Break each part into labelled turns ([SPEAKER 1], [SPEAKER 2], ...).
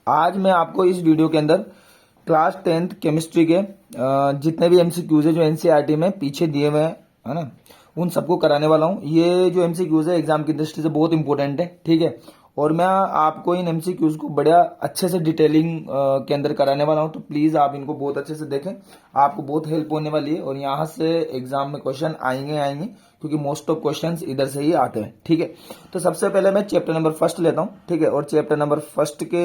[SPEAKER 1] आज मैं आपको इस वीडियो के अंदर क्लास 10th केमिस्ट्री के जितने भी एमसीक्यूज है जो एनसीईआरटी में पीछे दिए हुए हैं, है ना, उन सबको कराने वाला हूँ। ये जो एमसीक्यूज है एग्जाम की दृष्टि से बहुत इंपॉर्टेंट है, ठीक है। और मैं आपको इन एमसीक्यूज को बढ़िया अच्छे से डिटेलिंग के अंदर कराने वाला हूँ, तो प्लीज आप इनको बहुत अच्छे से देखें, आपको बहुत हेल्प होने वाली है। और यहाँ से एग्जाम में क्वेश्चन आएंगे क्योंकि मोस्ट ऑफ क्वेश्चंस इधर से ही आते हैं, ठीक है। तो सबसे पहले मैं चैप्टर नंबर फर्स्ट लेता हूँ, ठीक है। और चैप्टर नंबर फर्स्ट के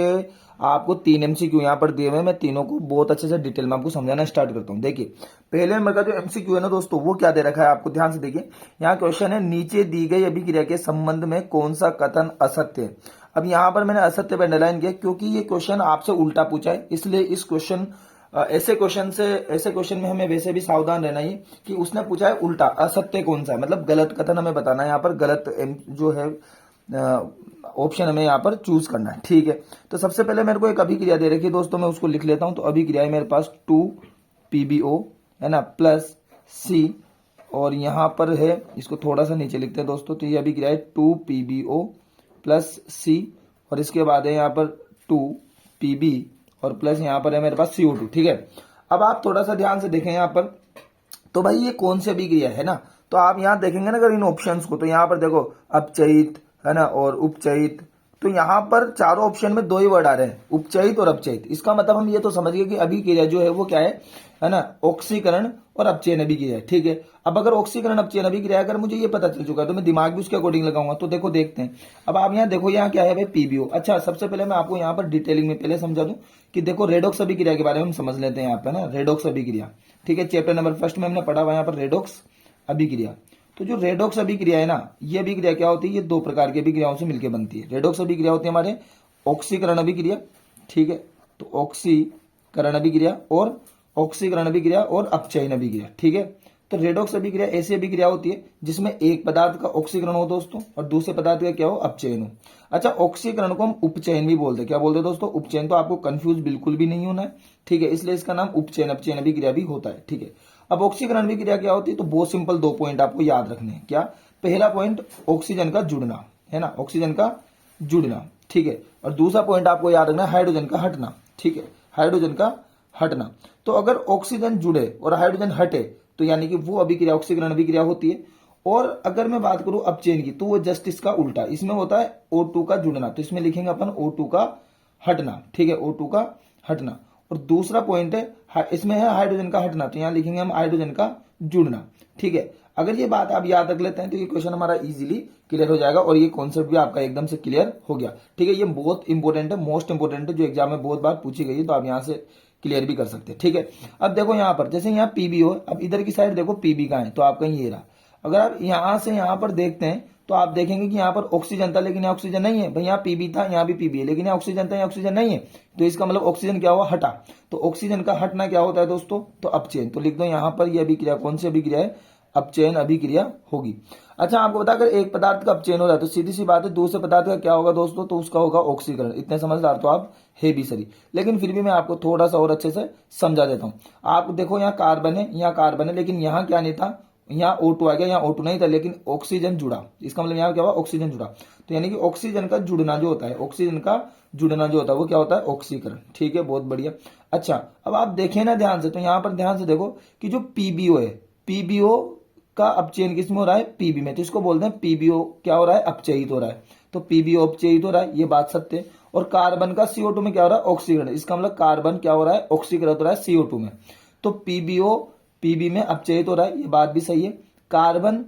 [SPEAKER 1] आपको 3 एमसीक्यू यहाँ पर दिए हुए हैं, मैं तीनों को बहुत अच्छे से डिटेल में आपको समझाना स्टार्ट करता हूँ। देखिए, पहले नंबर का जो एमसीक्यू है ना दोस्तों, वो क्या दे रखा है आपको, ध्यान से देखिए। यहाँ क्वेश्चन है, नीचे दी गई अभिक्रिया के संबंध में कौन सा कथन असत्य है। अब यहाँ पर मैंने असत्य पर अंडरलाइन किया क्योंकि ये क्वेश्चन आपसे उल्टा पूछा है, इसलिए इस क्वेश्चन ऐसे क्वेश्चन में हमें वैसे भी सावधान रहना ही कि उसने पूछा है उल्टा, असत्य कौन सा है, मतलब गलत कथन हमें बताना है। यहाँ पर गलत जो है ऑप्शन हमें यहाँ पर चूज करना है, ठीक है। तो सबसे पहले मेरे को एक अभिक्रिया दे रखी है दोस्तों, मैं उसको लिख लेता हूं। तो अभिक्रिया है मेरे पास 2 PbO, है ना, प्लस C, और यहाँ पर है, इसको थोड़ा सा नीचे लिखते हैं दोस्तों। तो ये अभिक्रिया है 2 PbO प्लस C, और इसके बाद है यहाँ पर 2 Pb, और प्लस यहाँ पर है मेरे पास CO2, ठीक है। अब आप थोड़ा सा ध्यान से देखें यहाँ पर, तो भाई ये कौन सी अभिक्रिया है ना। तो आप यहाँ देखेंगे ना अगर इन ऑप्शंस को, तो यहाँ पर देखो अपचयित, है ना, और उपचयित। तो यहाँ पर चारों ऑप्शन में 2 ही वर्ड आ रहे हैं, उपचयित और अपचयित। इसका मतलब हम ये तो समझ गए कि अभिक्रिया जो है वो क्या है ना, ऑक्सीकरण और अपचयन अभिक्रिया है, ठीक है। अब अगर ऑक्सीकरण अपचयन अभिक्रिया अगर मुझे ये पता चल चुका है तो मैं दिमाग भी उसके अकॉर्डिंग लगाऊंगा। तो देखो देखते हैं। अब आप यहाँ देखो, यहाँ क्या है भाई, पीबीओ। अच्छा, सबसे पहले मैं आपको यहाँ पर डिटेलिंग में पहले समझा दूं कि देखो रेडॉक्स अभिक्रिया के बारे में हम समझ लेते हैं यहाँ पे ना, रेडॉक्स अभिक्रिया, ठीक है। चैप्टर नंबर फर्स्ट में हमने पढ़ा हुआ यहाँ पर रेडॉक्स अभिक्रिया। तो जो रेडॉक्स अभिक्रिया है ना, ये अभिक्रिया क्या होती है, ये 2 प्रकार की अभिक्रियाओं से मिलकर बनती है। रेडॉक्स अभिक्रिया होती है हमारे ऑक्सीकरण अभिक्रिया, ठीक है। तो ऑक्सीकरण अभिक्रिया और ऑक्सीकरण अभिक्रिया और अपचयन अभिक्रिया, ठीक है। तो रेडॉक्स अभिक्रिया ऐसी अभिक्रिया होती है जिसमें एक पदार्थ का ऑक्सीकरण हो दोस्तों और दूसरे पदार्थ का क्या हो, अपचयन हो। अच्छा, ऑक्सीकरण को हम उपचयन भी बोलते हैं। क्या बोलते हैं दोस्तों, उपचयन। तो आपको कंफ्यूज बिल्कुल भी नहीं होना है, ठीक है, इसलिए इसका नाम उपचयन अपचयन अभिक्रिया भी होता है, ठीक है। अब ऑक्सीकरण अभिक्रिया क्या होती है, तो बहुत सिंपल 2 पॉइंट आपको याद रखने हैं। क्या, पहला पॉइंट ऑक्सीजन का जुड़ना, है ना, ऑक्सीजन का जुड़ना, ठीक है। और दूसरा पॉइंट आपको याद रखना है हाइड्रोजन का हटना, ठीक है, हाइड्रोजन का हटना। तो अगर ऑक्सीजन जुड़े और हाइड्रोजन हटे तो यानी कि वो अभिक्रिया ऑक्सीकरण अभिक्रिया होती है। और अगर मैं बात करूं अपचयन की, तो वो जस्ट इसका उल्टा, इसमें होता है O2 का जुड़ना, तो इसमें लिखेंगे अपन O2 का हटना, ठीक है, O2 का हटना। और दूसरा पॉइंट है, इसमें है हाइड्रोजन का हटना, तो यहां लिखेंगे हम हाइड्रोजन का जुड़ना, ठीक है। अगर ये बात आप याद रख लेते हैं तो ये क्वेश्चन हमारा इजीली क्लियर हो जाएगा और ये कॉन्सेप्ट भी आपका एकदम से क्लियर हो गया, ठीक है। ये बहुत इंपॉर्टेंट है, मोस्ट इंपॉर्टेंट है, जो एग्जाम में बहुत बार पूछी गई है, तो आप यहां से क्लियर भी कर सकते हैं, ठीक है। अब देखो यहाँ पर, जैसे यहाँ पीबीओ, अब इधर की साइड देखो पीबी का है, तो आपका ये रहा। अगर आप यहां से यहां पर देखते हैं तो आप देखेंगे कि यहाँ पर ऑक्सीजन था लेकिन यहाँ ऑक्सीजन नहीं है। भाई यहाँ पीबी था, यहाँ भी पीबी है, लेकिन यहाँ ऑक्सीजन था, यहाँ ऑक्सीजन नहीं है। तो इसका मतलब ऑक्सीजन क्या हुआ, हटा। तो ऑक्सीजन का हटना क्या होता है दोस्तों, तो अपचयन। तो लिख दो यहाँ पर ये अभिक्रिया कौन सी अभिक्रिया है, अपचयन अभिक्रिया होगी। अच्छा, आपको बता, अगर एक पदार्थ का अपचयन हो रहा है तो सीधी सी बात है दूसरे पदार्थ का क्या होगा दोस्तों, तो उसका होगा ऑक्सीकरण। इतने समझदार तो आप है भी सही, लेकिन फिर भी मैं आपको थोड़ा सा और अच्छे से समझा देता हूं। आप देखो यहाँ कार्बन है, यहाँ कार्बन है, लेकिन यहाँ क्या नहीं था, यहाँ O2 आ गया, यहाँ O2 नहीं था, लेकिन ऑक्सीजन जुड़ा। इसका मतलब यहाँ क्या हुआ, ऑक्सीजन जुड़ा। तो यानी कि ऑक्सीजन का जुड़ना जो होता है, ऑक्सीजन का जुड़ना जो होता है वो क्या होता है, ऑक्सीकरण, ठीक है, बहुत बढ़िया। अच्छा, अब आप देखें ना ध्यान से, तो यहाँ पर ध्यान से देखो कि जो पीबीओ है, पीबीओ का अपचयन किसमें हो रहा है, पीबी में। तो इसको बोलते हैं पीबीओ क्या हो रहा है, अपचयित हो रहा है। तो पीबीओ अपचयित हो रहा है, ये बात सत्य है। और कार्बन का CO2 में क्या हो रहा है, ऑक्सीकरण। इसका मतलब कार्बन क्या हो रहा है, ऑक्सीकृत हो रहा है CO2 में। तो पीबीओ पीबी में अपचयित हो रहा है, ये बात भी सही है। कार्बन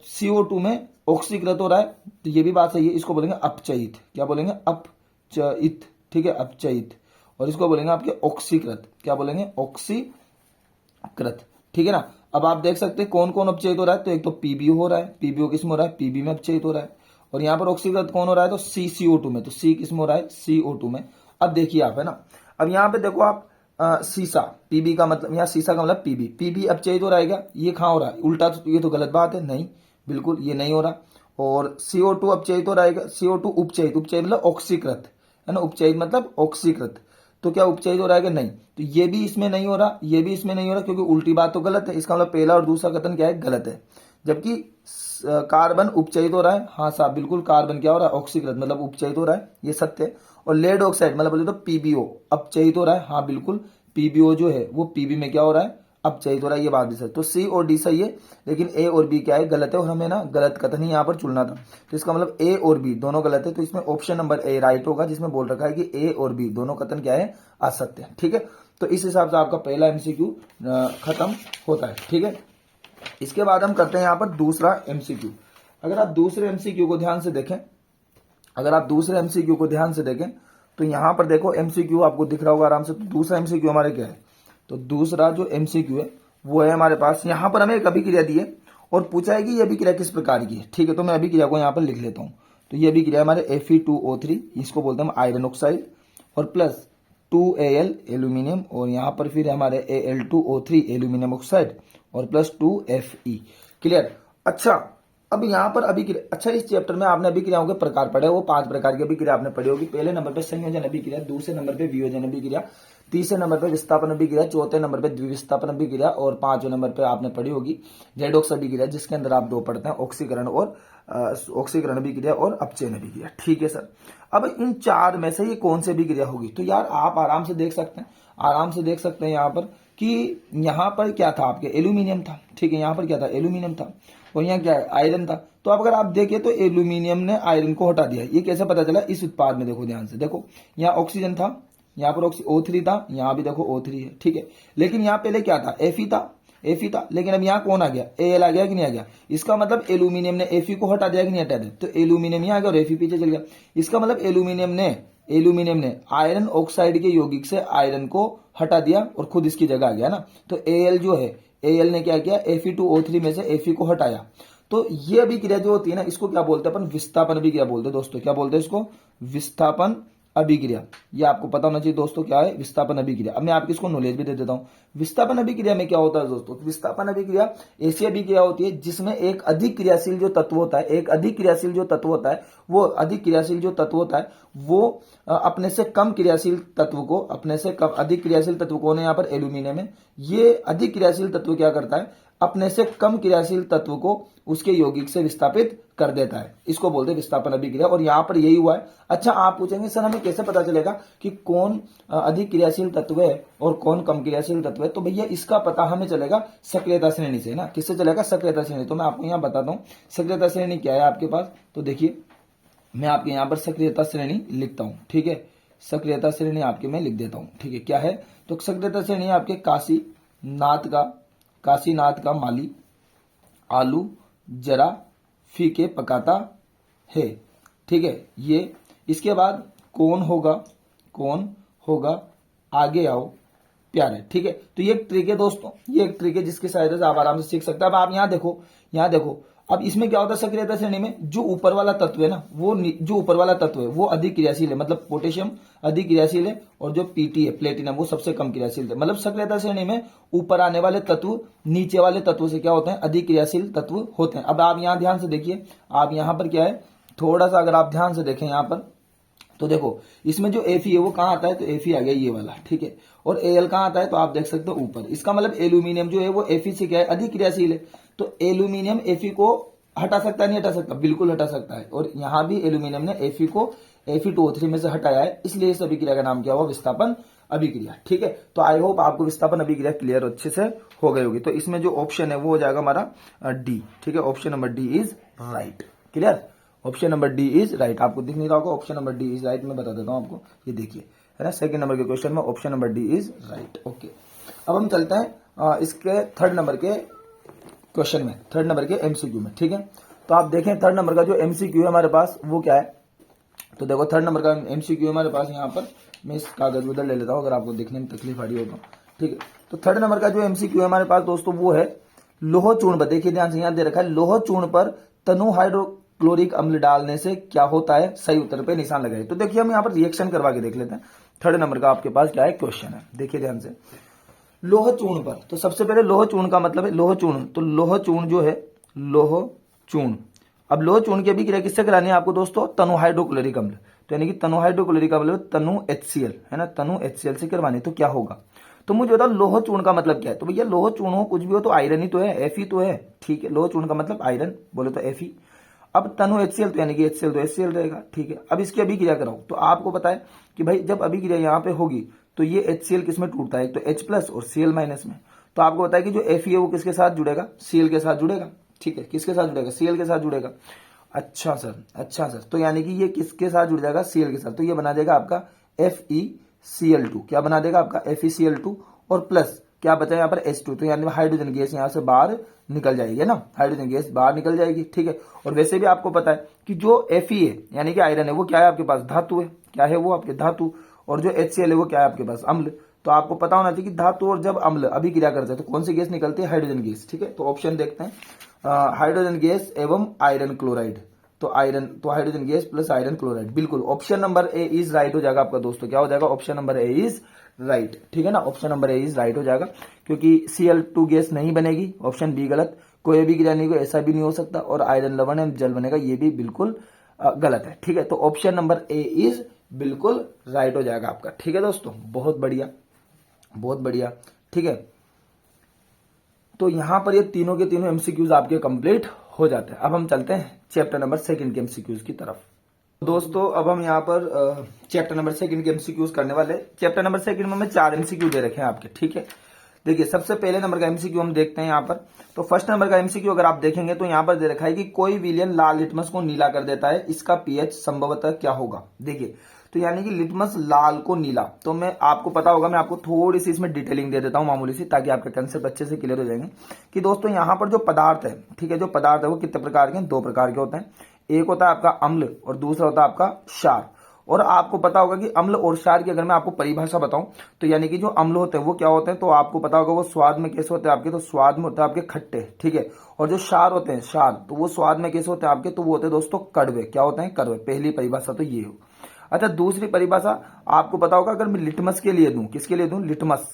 [SPEAKER 1] CO2 में ऑक्सीकृत हो रहा है, तो ये भी बात सही है। इसको बोलेंगे अपचयित। क्या बोलेंगे, अपचयित, ठीक है, अपचयित। और इसको बोलेंगे आपके ऑक्सीकृत। क्या बोलेंगे, ऑक्सीकृत, ठीक है ना। अब आप देख सकते हैं कौन कौन अपचयित हो रहा है, तो एक तो पीबीओ हो रहा है, पीबीओ किसमें हो रहा है, पीबी में अपचयित हो रहा है। और यहाँ पर ऑक्सीकृत कौन हो रहा है, तो CO2 में। तो C किसमें हो रहा है, CO2 में। अब देखिए आप, है ना, अब यहाँ पे देखो आप, सीसा, पीबी का मतलब, यहाँ सीसा का मतलब पीबी, पीबी अपचयित हो रहा है क्या, ये कहाँ हो रहा है, उल्टा, तो ये तो गलत बात है, नहीं, बिल्कुल ये नहीं हो रहा। और CO2 अपचयित हो रहा है, CO2 उपचयित, उपचयित मतलब ऑक्सीकृत, है ना, उपचयित मतलब ऑक्सीकृत। तो क्या उपचयित हो रहा है कि नहीं, तो ये भी इसमें नहीं हो रहा, ये भी इसमें नहीं हो रहा, क्योंकि उल्टी बात तो गलत है। इसका मतलब पहला और दूसरा कथन क्या है, गलत है। जबकि कार्बन उपचयित हो रहा है, हाँ साहब बिल्कुल, कार्बन क्या हो रहा है, ऑक्सीकृत मतलब उपचयित हो रहा है, ये सत्य है। और लेड ऑक्साइड मतलब बोले तो पीबीओ अपचयित हो रहा है। हाँ बिल्कुल, पीबीओ जो है वो पीबी में क्या हो रहा है, अपचयित हो रहा है। ये बात भी सही, तो सी और डी सही है, लेकिन ए और बी क्या है, गलत है। और हमें ना गलत कथन ही यहाँ पर चुनना था, तो इसका मतलब ए और बी दोनों गलत है। तो इसमें ऑप्शन नंबर ए राइट होगा, जिसमें बोल रखा है कि ए और बी दोनों कथन क्या है, असत्य है। ठीक है, तो इस हिसाब से आपका पहला एमसीक्यू खत्म होता है। ठीक है, इसके बाद हम करते हैं यहाँ पर दूसरा एमसीक्यू। अगर आप दूसरे एमसीक्यू को ध्यान से देखें, अगर आप दूसरे एमसीक्यू को ध्यान से देखें तो यहां पर देखो एमसीक्यू आपको दिख रहा होगा आराम से। तो दूसरा एमसीक्यू हमारे क्या है, तो दूसरा जो एमसीक्यू है वो है हमारे पास, यहां पर हमें एक अभिक्रिया दी है और पूछा है कि यह अभिक्रिया किस प्रकार की है। ठीक है, तो मैं अभिक्रिया को यहां पर लिख लेता हूं। तो ये अभिक्रिया हमारे Fe2O3, इसको बोलते हैं हम आयरन ऑक्साइड, और प्लस 2Al एल्यूमिनियम, और यहां पर फिर हमारे Al2O3 एल्यूमिनियम ऑक्साइड, और प्लस 2Fe। क्लियर। अच्छा, अब यहाँ पर अभिक्रिया, अच्छा इस चैप्टर में आपने अभिक्रियाओं के प्रकार पढ़े, वो 5 प्रकार की अभिक्रिया आपने पढ़ी होगी। पहले नंबर पे संयोजन अभिक्रिया, दूसरे नंबर पे वियोजन अभिक्रिया, तीसरे नंबर पे विस्थापन अभिक्रिया, चौथे नंबर पे द्विविस्थापन अभिक्रिया, और 5वें नंबर पे आपने पढ़ी होगी रेडॉक्स अभिक्रिया, जिसके अंदर आप 2 पढ़ते हैं, ऑक्सीकरण और ऑक्सीकरण अभिक्रिया और अपचयन अभिक्रिया। ठीक है सर, अब इन 4 में से ये कौन सी अभिक्रिया होगी, तो यार आप आराम से देख सकते हैं, आराम से देख सकते हैं यहाँ पर कि यहाँ पर क्या था आपके, एल्यूमिनियम था। ठीक है, यहाँ पर क्या था, एल्यूमिनियम था, और यहाँ क्या है, आयरन था। तो अब अगर आप देखिए तो एल्यूमिनियम ने आयरन को हटा दिया। ये कैसे पता चला, इस उत्पाद में देखो ध्यान से, देखो यहाँ ऑक्सीजन था, यहाँ पर O3 था, यहाँ भी देखो O3 है। ठीक है, लेकिन यहाँ पहले क्या था, Fe था, लेकिन अब यहाँ कौन आ गया, Al आ गया कि नहीं आ गया। इसका मतलब एल्यूमिनियम ने Fe को हटा दिया कि नहीं हटा दिया, तो एल्यूमिनियम यहाँ आ गया और Fe पीछे चल गया। इसका मतलब एल्यूमिनियम ने आयरन ऑक्साइड के यौगिक से आयरन को हटा दिया और खुद इसकी जगह आ गया ना। तो Al जो है, Al ने क्या किया, Fe2O3 में से Fe को हटाया। तो ये अभिक्रिया जो होती है ना, इसको क्या बोलते हैं अपन, विस्थापन अभिक्रिया बोलते हैं दोस्तों। क्या बोलते हैं इसको, विस्थापन अभिक्रिया। ये आपको पता होना चाहिए दोस्तों, क्या है विस्थापन अभिक्रिया। अब मैं आपको इसको नॉलेज भी दे देता हूं। विस्थापन अभिक्रिया में क्या होता है दोस्तों, विस्थापन अभिक्रिया ऐसी अभिक्रिया होती है जिसमें एक अधिक क्रियाशील जो तत्व होता है, एक अधिक क्रियाशील जो तत्व होता है, वो अधिक क्रियाशील जो तत्व होता है वो अपने से कम क्रियाशील तत्व को, अपने से कम अधिक क्रियाशील तत्व कौन है यहाँ पर, एल्यूमिनियम है। ये अधिक क्रियाशील तत्व क्या करता है, अपने से कम क्रियाशील तत्व को उसके यौगिक से विस्थापित कर देता है। इसको बोलते हैं विस्थापन अभिक्रिया, और यहां पर यही हुआ है। अच्छा, आप पूछेंगे सर हमें कैसे पता चलेगा कि कौन अधिक क्रियाशील तत्व है और कौन कम क्रियाशील तत्व है, तो भैया इसका पता हमें चलेगा सक्रियता श्रेणी से ना। किससे चलेगा, सक्रियता श्रेणी। तो मैं आपको यहाँ बताता हूँ सक्रियता श्रेणी क्या है आपके पास। तो देखिए मैं आपके यहाँ पर सक्रियता श्रेणी लिखता हूँ। ठीक है, सक्रियता श्रेणी आपके मैं लिख देता हूँ। ठीक है, क्या है, तो सक्रियता श्रेणी आपके काशीनाथ का माली आलू जरा फीके पकाता है। ठीक है, ये इसके बाद कौन होगा आगे आओ प्यारे। ठीक है, तो ये एक ट्रिक है दोस्तों, ये एक ट्रिक है जिसकी सहायता से आप आराम से सीख सकते हैं। अब आप यहाँ देखो, अब इसमें क्या होता है, सक्रियता श्रेणी में जो ऊपर वाला तत्व है ना, जो ऊपर वाला तत्व है वो अधिक क्रियाशील है, मतलब पोटेशियम अधिक क्रियाशील है, और जो पीटी है प्लेटिनम वो सबसे कम क्रियाशील है। मतलब सक्रियता श्रेणी में ऊपर आने वाले तत्व नीचे वाले तत्व से क्या होते हैं, अधिक क्रियाशील तत्व होते हैं। अब आप यहाँ ध्यान से देखिए, आप यहाँ पर क्या है, थोड़ा सा अगर आप ध्यान से देखें यहाँ पर, तो देखो इसमें जो Fe है वो कहाँ आता है, तो Fe आ गया ये वाला। ठीक है, और Al कहाँ आता है, तो आप देख सकते हो ऊपर। इसका मतलब एल्यूमिनियम जो है वो Fe से क्या है, अधिक क्रियाशील है। तो एल्यूमिनियम Fe को हटा सकता है, नहीं हटा सकता, बिल्कुल हटा सकता है। और यहां भी एल्यूमिनियम ने Fe को Fe2O3 में से हटाया है, इसलिए इस अभिक्रिया का नाम क्या हुआ, विस्थापन अभिक्रिया। ठीक है, तो आई होप आपको विस्थापन अभिक्रिया क्लियर अच्छे से हो गई होगी। तो इसमें जो ऑप्शन है वो हो जाएगा हमारा डी। ठीक है, option number D is right. Clear, option number D is right. आपको दिख नहीं रहा होगा, option number D is right. मैं बता देता हूं आपको, ये देखिए है ना, सेकंड नंबर के क्वेश्चन में option number D is right. Okay, अब हम चलते हैं इसके थर्ड नंबर के क्वेश्चन में, थर्ड नंबर के एमसीक्यू में। ठीक है, तो आप देखें थर्ड नंबर का जो एमसीक्यू है हमारे पास वो क्या है। तो देखो थर्ड नंबर का एमसीक्यू हमारे पास यहाँ पर, मैं इस कागज उधर ले लेता हूँ अगर आपको देखने में तकलीफ आ रही हो तो। ठीक है, तो थर्ड नंबर का जो एमसीक्यू है हमारे पास दोस्तों वो है लोह चूर्ण पर। देखिए ध्यान से, यहाँ दे रखा है लोह चूर्ण पर तनु हाइड्रोक्लोरिक अम्ल डालने से क्या होता है, सही उत्तर पे निशान लगाए। तो देखिए हम यहाँ पर रिएक्शन करवा के देख लेते हैं। थर्ड नंबर का आपके पास क्या है क्वेश्चन है, देखिए ध्यान से। लोह चूर्ण पर, तो सबसे पहले लोह चूर्ण का मतलब है लोह चूर्ण, तो लोह चूर्ण जो है, लोह चूर्ण। अब लोह चूर्ण की अभिक्रिया किससे करानी है आपको दोस्तों, तनु हाइड्रोक्लोरिक अम्ल, तो यानी कि तनु हाइड्रोक्लोरिक अम्ल तनु HCl है ना, तनु HCl से करवानी। तो क्या होगा, तो मुझे बताओ लोह चूर्ण का मतलब क्या है। तो भैया लोह चूर्ण हो कुछ भी हो तो आयरन ही तो है, Fe तो है। ठीक है, लोह चूर्ण का मतलब आयरन बोले तो Fe। अब तनु HCl तो यानी कि HCl तो HCl रहेगा, ठीक है। अब इसकी अभिक्रिया कराओ तो आपको पता है कि भाई जब अभिक्रिया यहाँ पे होगी तो ये HCl किस में टूटता है, एक तो H+ और Cl- में। तो आपको पता है कि जो Fe है वो किसके साथ जुड़ेगा, Cl के साथ जुड़ेगा, ठीक है। किसके साथ जुड़ेगा, Cl के साथ जुड़ेगा। अच्छा सर, तो यानी कि ये किसके साथ जुड़ जाएगा, Cl के साथ। तो ये बना देगा आपका FeCl2, क्या बना देगा आपका FeCl2, और प्लस क्या बचा यहाँ पर H2, तो यानी हाइड्रोजन गैस यहाँ से बाहर निकल जाएगी, है ना, हाइड्रोजन गैस बाहर निकल जाएगी, ठीक है। और वैसे भी आपको पता है कि जो Fe है यानी कि आयरन है वो क्या है आपके पास, धातु है, क्या है वो आपके धातु, और जो HCl है वो क्या है आपके पास, अम्ल। तो आपको पता होना चाहिए कि धातु और जब अम्ल अभिक्रिया करते हैं तो कौन सी गैस निकलती है, हाइड्रोजन गैस, ठीक है। तो ऑप्शन देखते हैं, हाइड्रोजन गैस एवं आयरन क्लोराइड, तो hydrogen gas plus iron chloride, बिल्कुल option number A is right हो जाएगा आपका दोस्तों, क्या हो जाएगा, option number A is right, ठीक है ना, option number A is right हो जाएगा, क्योंकि Cl2 गैस नहीं बनेगी, ऑप्शन बी गलत, कोई भी गिरा नहीं, ऐसा भी नहीं हो सकता, और आयरन लवण है जल बनेगा, ये भी बिल्कुल गलत है, ठीक है। तो ऑप्शन नंबर ए इज बिल्कुल राइट हो जाएगा आपका, ठीक है दोस्तों, बहुत बढ़िया, बहुत बढ़िया, ठीक है। तो यहां पर ये तीनों के तीनों एमसीक्यूज आपके कंप्लीट हो जाते हैं। अब हम चलते हैं चैप्टर नंबर 2 के एमसीक्यूज की तरफ। दोस्तों अब हम यहाँ पर चैप्टर नंबर 2 के एमसीक्यूज करने वाले। चैप्टर नंबर 2 में हमें 4 एमसीक्यू दे रखे हैं आपके, ठीक है। देखिए सबसे पहले नंबर का एमसीक्यू हम देखते हैं यहाँ पर। तो फर्स्ट नंबर का एमसीक्यू अगर आप देखेंगे तो यहाँ पर दे रखा है कि कोई विलयन लाल लिटमस को नीला कर देता है, इसका पीएच संभवतः क्या होगा। देखिए तो यानी कि लिटमस लाल को नीला, तो मैं आपको पता होगा, मैं आपको थोड़ी सी इसमें डिटेलिंग दे देता हूं मामूली सी, ताकि आपके कंसेप्ट अच्छे से क्लियर हो जाएंगे। कि दोस्तों यहाँ पर जो पदार्थ है, ठीक है, जो पदार्थ है वो कितने प्रकार के हैं, 2 प्रकार के होते हैं। एक होता है आपका अम्ल और दूसरा होता है आपका क्षार। और आपको पता होगा कि अम्ल और क्षार की अगर मैं आपको परिभाषा बताऊं तो यानी कि जो अम्ल होते हैं वो क्या होते हैं, तो आपको पता होगा वो स्वाद में कैसे होते हैं आपके, तो स्वाद में होते हैं आपके खट्टे, ठीक है। और जो क्षार होते हैं, क्षार, तो वो स्वाद में कैसे होते हैं आपके, तो वो होते हैं दोस्तों कड़वे, क्या होते हैं, कड़वे। पहली परिभाषा तो ये हो। अच्छा दूसरी परिभाषा आपको पता होगा, अगर मैं लिटमस के लिए दूं, किसके लिए दूं, लिटमस,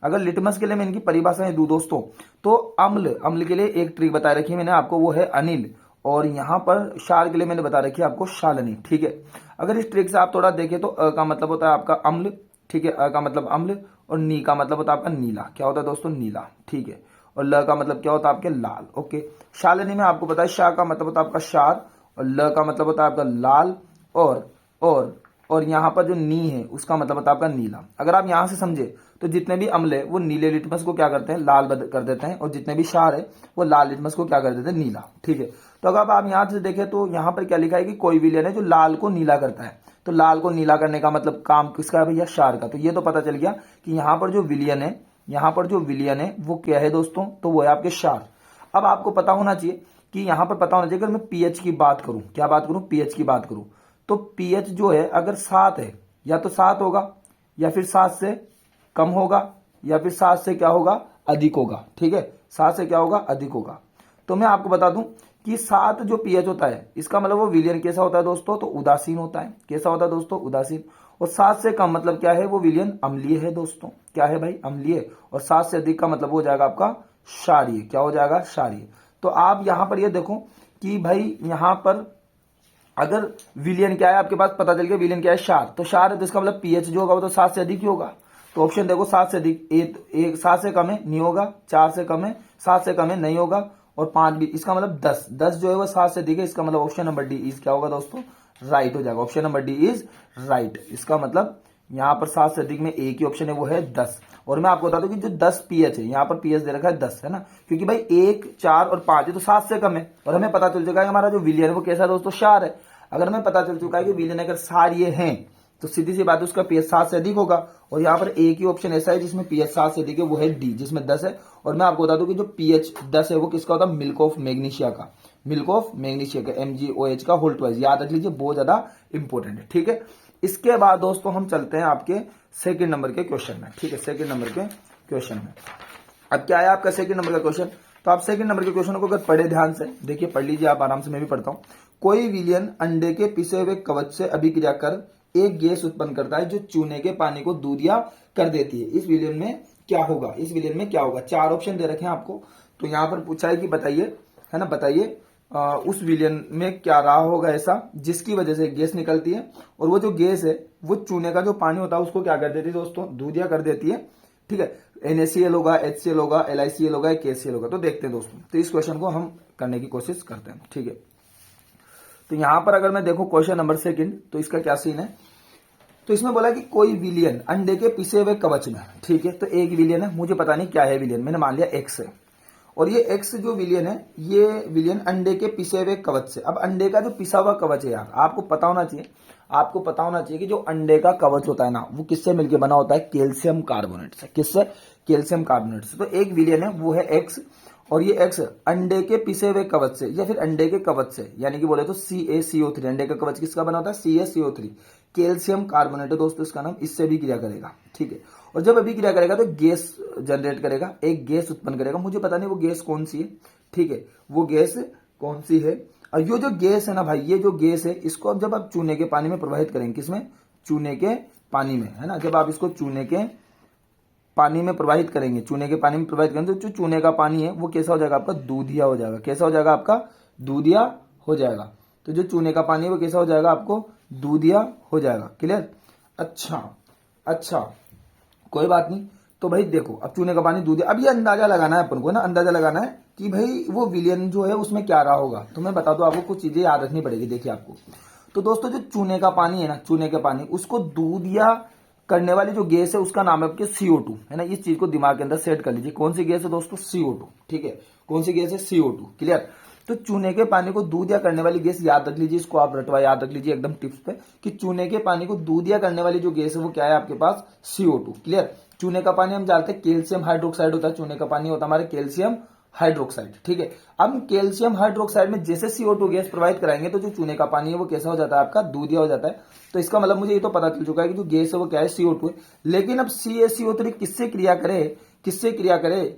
[SPEAKER 1] अगर लिटमस के लिए मैं इनकी परिभाषाएं दूं दोस्तों, तो अम्ल के लिए एक ट्रिक बता रखी है मैंने आपको, वो है अनिल, और यहां पर क्षार के लिए मैंने बता रखी है आपको शालिनी, ठीक है। अगर इस ट्रिक से आप थोड़ा देखें तो अ का मतलब होता है आपका अम्ल, ठीक है, अ का मतलब अम्ल, और नी का मतलब होता है आपका नीला, क्या होता है दोस्तों, नीला, ठीक है। और ल का मतलब क्या होता है आपके लाल, ओके। शालिनी में आपको पता है शा का मतलब होता है आपका क्षार, और ल का मतलब होता है आपका लाल, और यहां पर जो नी है उसका मतलब होता है आपका नीला। अगर आप यहां से समझे तो जितने भी अम्ल है वो नीले लिटमस को क्या करते हैं, लाल कर देते हैं, और जितने भी क्षार है वो लाल लिटमस को क्या कर देते हैं, नीला, ठीक है। तो अगर आप यहां से देखें तो यहां पर क्या लिखा है कि कोई विलयन है जो लाल को नीला करता है, तो लाल को नीला करने का मतलब काम किसका है भैया, क्षार का। तो ये तो पता चल गया कि यहां पर जो विलयन है, यहां पर जो विलयन है वो क्या है दोस्तों, तो वो है आपके क्षार। अब आपको पता होना चाहिए कि यहां पर पता होना चाहिए, अगर मैं पीएच की बात करूं, क्या बात करूं, पीएच की बात करूं, तो पीएच जो है अगर 7 है, या तो 7 होगा, या फिर 7 से कम होगा, या फिर 7 से क्या होगा, अधिक होगा, ठीक है, 7 से क्या होगा, अधिक होगा। तो मैं आपको बता दूं कि 7 जो पीएच होता है इसका मतलब वो विलयन कैसा होता है दोस्तों, तो उदासीन होता है, कैसा होता है दोस्तों, उदासीन। और 7 से कम मतलब क्या है, वो विलयन अम्लीय है दोस्तों, क्या है भाई, अम्लीय। और 7 से अधिक का मतलब हो जाएगा आपका क्षारीय, क्या हो जाएगा, क्षारीय। तो आप यहां पर ये देखो कि भाई यहां पर अगर विलियन क्या है आपके पास पता चल गया, विलियन क्या है, क्षार, तो क्षार है तो इसका मतलब पीएच जो होगा वो तो 7 से अधिक ही होगा। तो ऑप्शन देखो 7 से अधिक, एक 7 से कम है नहीं होगा, 4 से कम है, 7 से कम है नहीं होगा, और 5 भी, इसका मतलब 10 जो है वो 7 से अधिक है, इसका मतलब ऑप्शन नंबर डी इज क्या होगा दोस्तों, राइट हो जाएगा, option number D is right. इसका मतलब यहां पर 7 से अधिक में एक ही ऑप्शन है, वो है 10। और मैं आपको बता दूं कि जो 10 पीएच है, यहां पर पीएच दे रखा है 10, है ना, क्योंकि भाई 1, 4 और 5 है तो 7 से कम है, और हमें पता चल चुका है हमारा जो विलियन है वो कैसा है दोस्तों, क्षार है। अगर हमें पता चल चुका है कि विलियन अगर क्षारीय हैं तो सीधी सी बात है उसका पीएच 7 से अधिक होगा। और यहाँ पर एक ही ऑप्शन ऐसा है जिसमें पीएच 7 से अधिक है, वो है डी, जिसमें 10 है। और मैं आपको बता दूं कि जो पीएच 10 है वो किसका होता है, मिल्क ऑफ मैग्नीशिया का, मिल्क ऑफ मैग्नीशिया का, MgOH का होल ट्वाइस, याद रख लीजिए, बहुत ज्यादा इंपॉर्टेंट है, ठीक है। इसके बाद दोस्तों हम चलते हैं आपके सेकंड नंबर के क्वेश्चन में, ठीक है, सेकंड नंबर के क्वेश्चन में। अब क्या है आपका सेकंड नंबर का क्वेश्चन, तो आप सेकंड नंबर के क्वेश्चन को अगर पढ़े ध्यान से, देखिए पढ़ लीजिए आप आराम से, मैं भी पढ़ता हूं। कोई विलयन अंडे के पिसे हुए कवच से अभिक्रिया कर एक गैस उत्पन्न करता है जो चूने के पानी को दूधिया कर देती है, इस विलयन में क्या होगा, इस विलयन में क्या होगा। 4 ऑप्शन दे रखे हैं आपको। तो यहां पर पूछा है कि बताइए, है ना, बताइए उस विलयन में क्या रहा होगा ऐसा जिसकी वजह से गैस निकलती है, और वो जो गैस है वो चूने का जो पानी होता है उसको क्या कर देती है दोस्तों, दूधिया कर देती है, ठीक है। NaCl होगा, HCl होगा, LiCl होगा, KCl होगा। तो देखते हैं दोस्तों, तो इस क्वेश्चन को हम करने की कोशिश करते हैं, ठीक है। तो यहां पर अगर मैं देखूं क्वेश्चन नंबर 2 तो इसका क्या सीन है, तो इसमें बोला कि कोई विलियन अंडे के पिसे हुए कवच में, ठीक है, तो एक विलियन है, मुझे पता नहीं क्या है विलियन, मैंने मान लिया एक्स है, और ये एक्स जो विलियन है, ये विलियन अंडे के पिसे हुए कवच से। अब अंडे का जो पिसा हुआ कवच है यार, आपको पता होना चाहिए, आपको पता होना चाहिए कि जो अंडे का कवच होता है ना, वो किससे मिलकर बना होता है, कैल्शियम कार्बोनेट से। किससे? कैल्शियम कार्बोनेट से। तो एक विलियन है वो है एक्स, और ये एक्स अंडे के पिसे हुए कवच से या फिर अंडे के कवच से, यानी कि बोले तो CaCO3, अंडे का कवच किसका बना होता है, CaCO3, कैल्शियम कार्बोनेट है दोस्तों इसका नाम, इससे भी क्रिया करेगा, ठीक है। और जब अभी क्रिया करेगा तो गैस जनरेट करेगा, एक गैस उत्पन्न करेगा, मुझे पता नहीं वो गैस कौन सी है, ठीक है, वो गैस कौन सी है। और ये जो गैस है ना भाई, ये जो गैस है, इसको अब जब आप चूने के पानी में प्रवाहित करेंगे, किसमें, चूने के पानी में, है ना, जब आप इसको चूने के पानी में प्रवाहित करेंगे, चूने के पानी में प्रवाहित करेंगे, तो जो चूने का पानी है वो कैसा हो जाएगा आपका, दूधिया हो जाएगा। कैसा हो जाएगा आपका, दूधिया हो जाएगा। तो जो चूने का पानी है वो कैसा हो जाएगा आपको, दूधिया हो जाएगा। क्लियर? अच्छा, कोई बात नहीं। तो भाई देखो, अब चूने का पानी दूधिया, अब ये अंदाजा लगाना है अपन को ना, अंदाजा लगाना है कि भाई वो विलियन जो है उसमें क्या रहा होगा। तो मैं बता दूं आपको, कुछ चीजें याद रखनी पड़ेगी। देखिए आपको, तो दोस्तों जो चूने का पानी है ना, चूने का पानी, उसको दूधिया करने वाली जो गैस है उसका नाम है आपके CO2, है ना। इस चीज को दिमाग के अंदर सेट कर लीजिए। कौन सी गैस है दोस्तों, CO2, ठीक है, कौन सी गैस है, CO2। क्लियर? तो चूने के पानी को दूधिया करने वाली गैस याद रख लीजिए, इसको आप रटवा याद रख लीजिए एकदम टिप्स पे, कि चूने के पानी को दूधिया करने वाली जो गैस है वो क्या है आपके पास, CO2। क्लियर? चूने का पानी हम जानते हैं कैल्शियम हाइड्रोक्साइड होता है, चूने का पानी होता है हमारे कैल्शियम हाइड्रोक्साइड, ठीक है। अब कैल्शियम हाइड्रोक्साइड में जैसे CO2 गैस प्रोवाइड कराएंगे तो जो चूने का पानी है वो कैसा हो जाता है आपका, दूधिया हो जाता है। तो इसका मतलब मुझे ये तो पता चल चुका है कि जो गैस है वो क्या है, CO2 है। लेकिन अब CaCO3 किससे क्रिया करे,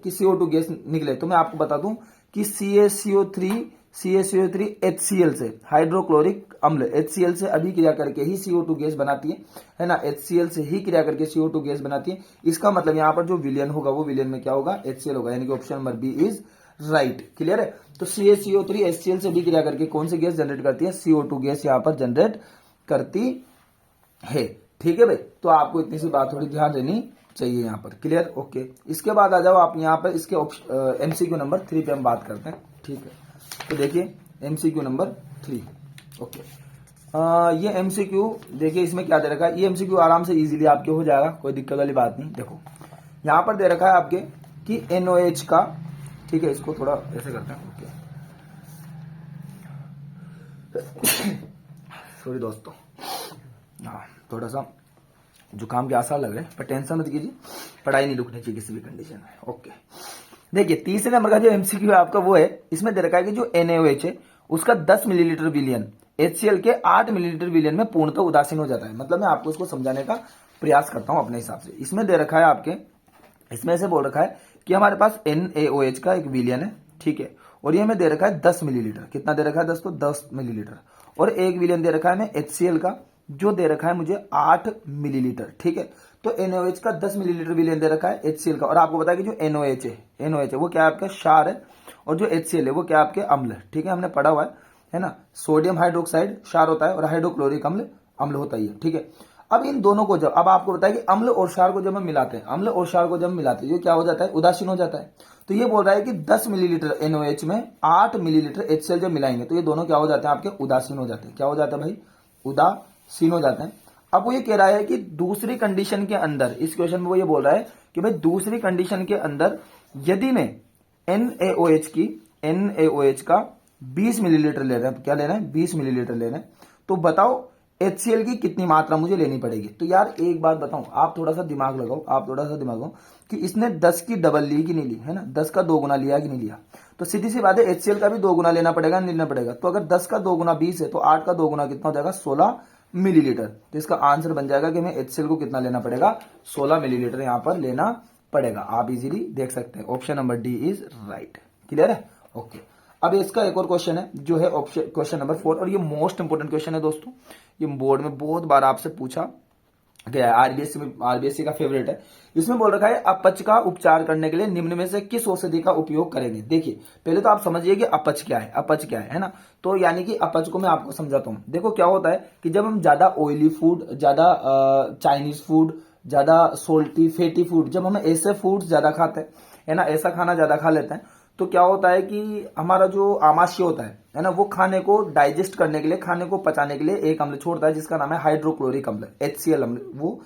[SPEAKER 1] कि CO2 गैस निकले। तो मैं आपको बता दूं कि CaCO3 HCl से, हाइड्रोक्लोरिक अम्ल, HCl से अभी क्रिया करके ही CO2 गैस बनाती है ना, HCl से ही क्रिया करके CO2 गैस बनाती है। इसका मतलब यहाँ पर जो विलियन होगा वो विलियन में क्या होगा, HCl होगा, यानी कि option number B is right. Clear है? तो CaCO3 HCl से भी क्रिया करके कौन सी गैस जनरेट करती है, CO2 गैस यहाँ पर जनरेट करती है। ठीक है भाई, तो आपको इतनी सी बात थोड़ी ध्यान देनी चाहिए यहाँ पर। क्लियर? ओके। इसके बाद आ जाओ आप यहाँ पर, इसके MCQ नंबर 3 पे हम बात करते हैं। ठीक है, तो देखिए MCQ नंबर 3। ओके, ये MCQ देखिए इसमें क्या दे रखा है। ये MCQ आराम से इजीली आपके हो जाएगा, कोई दिक्कत वाली बात नहीं। देखो यहाँ पर दे रखा है आपके कि NOH का, ठीक है, इसको थोड़ा ऐसे करते हैं। ओके, सॉरी दोस्तों, हाँ थोड़ा सा जुकाम के आसार लग रहे हैं, पर टेंशन मत कीजिए, पढ़ाई नहीं रुकनी चाहिए किसी भी कंडीशन में। ओके, देखिए तीसरे नंबर का जो MCQ है आपका वो है, इसमें दे रखा है कि जो NaOH है उसका 10 मिलीलीटर विलियन HCl के 8 मिलीलीटर विलियन में पूर्णतः उदासीन हो जाता है। मतलब मैं आपको इसको समझाने का प्रयास करता हूं अपने हिसाब से। इसमें दे रखा है आपके, इसमें से बोल रखा है कि हमारे पास NaOH का एक विलियन है, ठीक है, और ये हमें दे रखा है 10 मिलीलीटर। कितना दे रखा है दोस्तों, 10 मिलीलीटर। और एक विलियन दे रखा है हमें HCl का, जो दे रखा है मुझे 8 मिलीलीटर। ठीक है, तो NaOH का 10 मिलीलीटर विलियन दे रखा है HCl का। और आपको पता है कि जो NaOH है वो क्या है आपका क्षार है, और जो HCl है वो क्या आपके अम्ल। ठीक है, हमने पढ़ा हुआ है ना, सोडियम हाइड्रोक्साइड क्षार होता है और हाइड्रोक्लोरिक अम्ल होता ही है। ठीक है, अब इन दोनों को जब, अब आपको बताया कि अम्ल और क्षार को जब हम मिलाते हैं, अम्ल और क्षार को जब मिलाते हैं, ये क्या हो जाता है, उदासीन हो जाता है। तो ये बोल रहा है कि 10 मिलीलीटर NaOH में 8 मिलीलीटर HCl जब मिलाएंगे तो ये दोनों क्या हो जाते हैं आपके, उदासीन हो जाते हैं। क्या हो जाता है भाई, उदासीन हो जाते हैं। अब वो ये कह रहा है कि दूसरी कंडीशन के अंदर, इस क्वेश्चन में वो ये बोल रहा है कि भाई दूसरी कंडीशन के अंदर यदि मैं NaOH का 20 मिलीलीटर ले रहे हैं, क्या लेना है, 20 मिलीलीटर ले रहे हैं, तो बताओ HCl की कितनी मात्रा मुझे लेनी पड़ेगी। तो यार एक बात बताऊं, आप थोड़ा सा दिमाग लगाओ, कि इसने 10 की डबल ली कि नहीं ली, है ना, 10 का 2 गुना लिया कि नहीं लिया। तो सीधी सी बात है, HCl का भी 2 गुना लेना पड़ेगा, नहीं लेना पड़ेगा। तो अगर 10 का 2 गुना 20 है तो 8 का 2 गुना कितना हो जाएगा, 16 मिलीलीटर। तो इसका आंसर बन जाएगा कि हमें HCl को कितना लेना पड़ेगा, 16 मिलीलीटर यहां पर लेना पड़ेगा। आप इजीली देख सकते हैं, option number D is right. Clear है? ओके, अब इसका एक और क्वेश्चन है जो है ऑप्शन क्वेश्चन नंबर 4, और ये मोस्ट इंपोर्टेंट क्वेश्चन है दोस्तों। ये बोर्ड में बहुत बार आपसे पूछा गया है, आरबीएससी का फेवरेट है। इसमें बोल रखा है अपच का उपचार करने के लिए निम्न में से किस औषधि का उपयोग करेंगे। देखिए पहले तो आप समझिए कि अपच क्या है ना। तो यानी कि अपच को मैं आपको समझाता हूं। देखो क्या होता है कि जब हम ज्यादा ऑयली फूड, ज्यादा चाइनीज फूड, ज्यादा सोल्टी फैटी फूड, जब हम ऐसे फूड ज्यादा खाते हैं, है ना, ऐसा खाना ज्यादा खा लेते हैं, तो क्या होता है कि हमारा जो आमाशय होता है ना, वो खाने को डाइजेस्ट करने के लिए, खाने को पचाने के लिए एक अम्ल छोड़ता है जिसका नाम है हाइड्रोक्लोरिक अम्ल, HCl अम्ल वो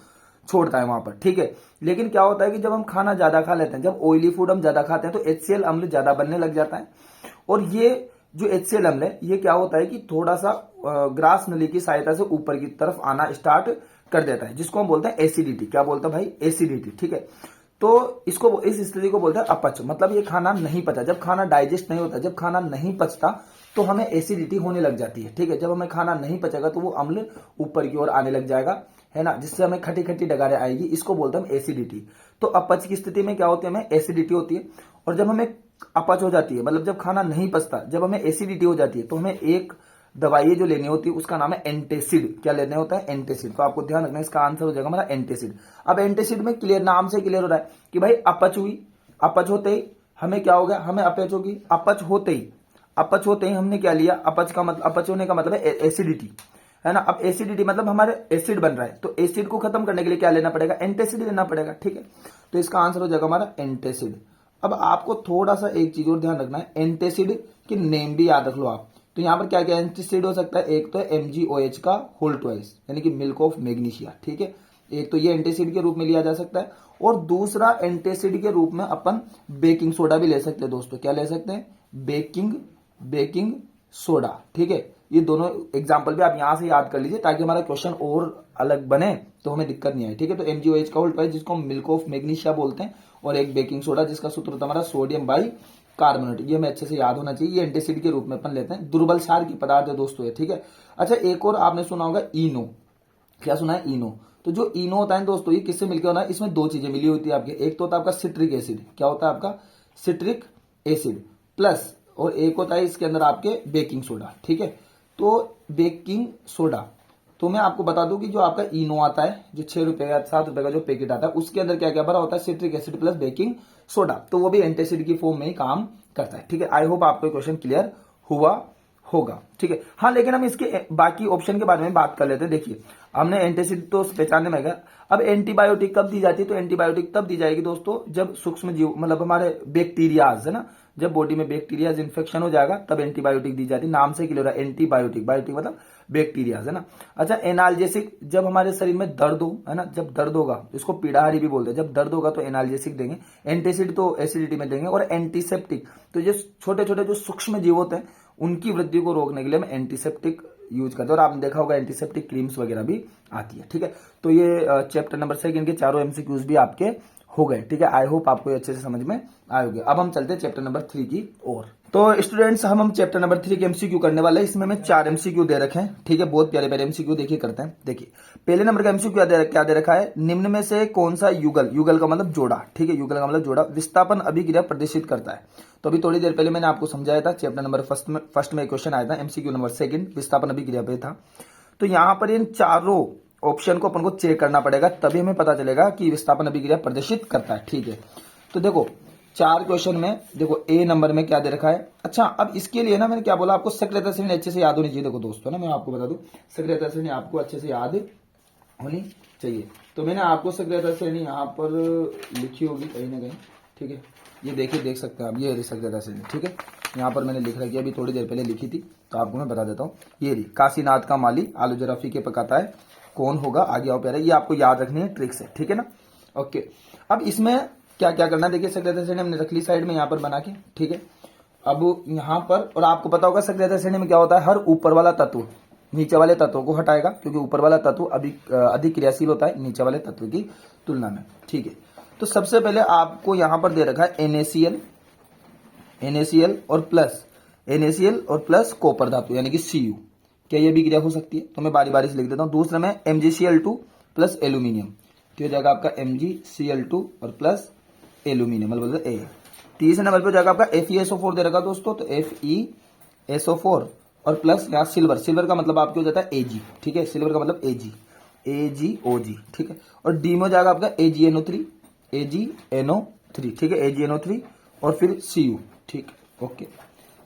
[SPEAKER 1] छोड़ता है वहां पर, ठीक है। लेकिन क्या होता है कि जब हम खाना ज्यादा खा लेते हैं, जब ऑयली फूड हम ज्यादा खाते हैं तो HCl अम्ल ज्यादा बनने लग जाता है। और ये जो HCl अम्ल है ये क्या होता है कि थोड़ा सा ग्रास नली की सहायता से ऊपर की तरफ आना स्टार्ट कर देता है, जिसको हम बोलते हैं एसिडिटी। क्या बोलते हैं भाई? एसिडिटी, ठीक है। तो इसको, इस स्थिति को बोलते हैं अपच, मतलब ये खाना नहीं पचा। जब खाना डाइजेस्ट नहीं होता, जब खाना नहीं पचता तो हमें एसिडिटी होने लग जाती है, ठीक है। जब हमें खाना नहीं पचेगा तो वो अम्ल ऊपर की ओर आने लग जाएगा, है ना, जिससे हमें खट्टी खट्टी डगारें आएगी, इसको बोलते हैं एसिडिटी। तो अपच की स्थिति में क्या होती है? हमें एसिडिटी होती है। और जब हमें अपच हो जाती है, मतलब जब खाना नहीं पचता, जब हमें एसिडिटी हो जाती है, तो हमें एक दवाई जो लेनी होती है उसका नाम है एंटासिड। क्या लेने होता है? एंटासिड। तो आपको ध्यान रखना, इसका आंसर हो जाएगा हमारा एंटासिड। अब एंटासिड में क्लियर, नाम से क्लियर हो रहा है कि भाई अपच हुई, अपच होते ही हमें क्या हो गया? हमें अपच होगी। अपच होते ही हमने क्या लिया? अपच का मतलब, अपच होने का मतलब है एसिडिटी, है ना। अब एसिडिटी मतलब हमारे एसिड बन रहा है, तो एसिड को खत्म करने के लिए क्या लेना पड़ेगा? एंटासिड लेना पड़ेगा, ठीक है। तो इसका आंसर हो जाएगा हमारा एंटासिड। अब आपको थोड़ा सा एक चीज और ध्यान रखना है, एंटासिड के नेम भी याद रख लो आप। तो यहाँ पर क्या क्या एंटासिड हो सकता है? एक तो है MgOH का होल ट्वाइस, यानी कि मिल्क ऑफ मैग्नीशिया, ठीक है। एक तो ये एंटासिड के रूप में लिया जा सकता है, और दूसरा एंटासिड के रूप में अपन बेकिंग सोडा भी ले सकते हैं दोस्तों। क्या ले सकते हैं? बेकिंग सोडा, ठीक है। ये दोनों एग्जाम्पल भी आप यहां से याद कर लीजिए ताकि हमारा क्वेश्चन और अलग बने, तो हमें दिक्कत नहीं आए, ठीक है। तो MgOH का होल ट्वाइस जिसको हम मिल्क ऑफ मैग्नीशिया बोलते हैं, और एक बेकिंग सोडा जिसका सूत्र होता है हमारा सोडियम बाई कार्बोनेट। ये हमें अच्छे से याद होना चाहिए। ये एंटासिड के रूप में अपन लेते हैं, दुर्बल क्षार की पदार्थ है दोस्तों ये, ठीक है। अच्छा, एक और आपने सुना होगा इनो। क्या सुना है? इनो। तो जो इनो होता है दोस्तों, ये किससे मिलकर होना है? इसमें दो चीजें मिली होती है आपके। एक तो होता है आपका सिट्रिक एसिड। क्या होता है आपका? सिट्रिक एसिड प्लस, और एक होता है इसके अंदर आपके बेकिंग सोडा, ठीक है। तो बेकिंग सोडा, तो मैं आपको बता दूं कि जो आपका इनो आता है, जो 6 रुपए या 7 रुपए का जो पैकेट आता है, उसके अंदर क्या क्या भरा होता है? Citric acid plus baking soda. तो वो भी एंटासिड की फॉर्म में ही काम करता है, ठीक है। आई होप आपको क्वेश्चन क्लियर हुआ होगा, ठीक है। हाँ, लेकिन हम इसके बाकी ऑप्शन के बारे में बात कर लेते हैं। देखिए, हमने एंटासिड तो पहचानने में गया। अब एंटीबायोटिक कब दी जाती है? तो एंटीबायोटिक तब दी जाएगी दोस्तों जब सूक्ष्म जीव, मतलब हमारे बैक्टीरियाज, है ना, जब बॉडी में बैक्टीरियाज इन्फेक्शन हो जाएगा तब एंटीबायोटिक दी जाती है। नाम से क्लियर है, एंटीबायोटिक, बायोटिक मतलब बैक्टीरियाज, है ना। अच्छा, एनाल्जेसिक, जब हमारे शरीर में दर्द हो, है ना, जब दर्द होगा, इसको पीड़ाहारी भी बोलते हैं, जब दर्द होगा तो एनाल्जेसिक देंगे। एंटासिड तो एसिडिटी में देंगे। और एंटीसेप्टिक, तो जो छोटे छोटे जो सूक्ष्म जीव होते हैं उनकी वृद्धि को रोकने के लिए हम एंटीसेप्टिक यूज करते हैं। और आपने देखा होगा एंटीसेप्टिक क्रीम्स वगैरह भी आती है, ठीक है। तो ये चैप्टर नंबर 2 के चारों एमसीक्यूज भी आपके हो गए, ठीक है। आई होप आपको अच्छे से समझ में आएंगे। अब हम चलते हैं चैप्टर नंबर 3 की ओर। तो स्टूडेंट्स, हम चैप्टर नंबर 3 के एमसीक्यू करने वाले हैं। इसमें हमें 4 एमसीक्यू दे रखे हैं, ठीक है। बहुत प्यारे प्यारे एमसीक्यू देखिए करते हैं। देखिए, पहले नंबर का एमसीक्यू क्या दे रखा है? निम्न में से कौन सा युगल का मतलब जोड़ा, ठीक है, युगल का मतलब जोड़ा विस्थापन अभिक्रिया प्रदर्शित करता है? तो अभी थोड़ी देर पहले मैंने आपको समझाया था, चैप्टर नंबर फर्स्ट में क्वेश्चन आया था, एमसीक्यू नंबर 2 विस्थापन अभिक्रिया पे था। तो यहां पर इन चारों ऑप्शन को अपन को चेक करना पड़ेगा, तभी हमें पता चलेगा कि विस्थापन अभिक्रिया प्रदर्शित करता है, ठीक है। तो देखो, 4 क्वेश्चन में देखो ए नंबर में क्या दे रखा है। अच्छा, अब इसके लिए ना मैंने क्या बोला आपको, सक्रियता श्रेणी अच्छे से याद होनी चाहिए। देखो दोस्तों ना, मैं आपको बता दूं, सक्रियता श्रेणी आपको अच्छे से याद होनी चाहिए। तो मैंने आपको सक्रियता श्रेणी यहाँ पर लिखी होगी कहीं ना कहीं, ठीक है। ये देखिए, देख सकते हैं आप, ये सक्रियता श्रेणी, ठीक है। यहाँ पर मैंने लिख रखी है, अभी थोड़ी देर पहले लिखी थी, तो आपको मैं बता देता हूँ। ये काशीनाथ का माली आलू जरा फीके पकाता है, कौन होगा? आगे आओ प्यारे, ये आपको याद रखनी है ट्रिक से, ठीक है ना। ओके, अब इसमें क्या क्या करना है, देखिए सक्रियता श्रेणी हमने रख ली साइड में यहाँ पर बना के, ठीक है। अब यहाँ पर, और आपको पता होगा सक्रियता श्रेणी में क्या होता है, हर ऊपर वाला तत्व नीचे वाले तत्वों को हटाएगा, क्योंकि ऊपर वाला तत्व अधिक क्रियाशील होता है नीचे वाले तत्व की तुलना में, ठीक है। तो सबसे पहले आपको यहाँ पर दे रखा है NaCl और प्लस कॉपर धातु यानी कि Cu। क्या ये भी क्रिया हो सकती है? तो मैं बारी बारी से लिख देता हूँ। दूसरे में MgCl2 प्लस एल्यूमिनियम, तो हो जाएगा आपका MgCl2 और प्लस एल्यूमिनियम, मतलब ए। तीसरे नंबर पे हो जाएगा आपका FeSO4 दे रखा दोस्तों, तो FeSO4 और प्लस यहाँ सिल्वर का मतलब आपके हो जाता है Ag, ठीक है। सिल्वर का मतलब AgOG, ठीक है। और डी में हो जाएगा आपका AgNO3, ठीक है, AgNO3 और फिर Cu, ठीक, ओके।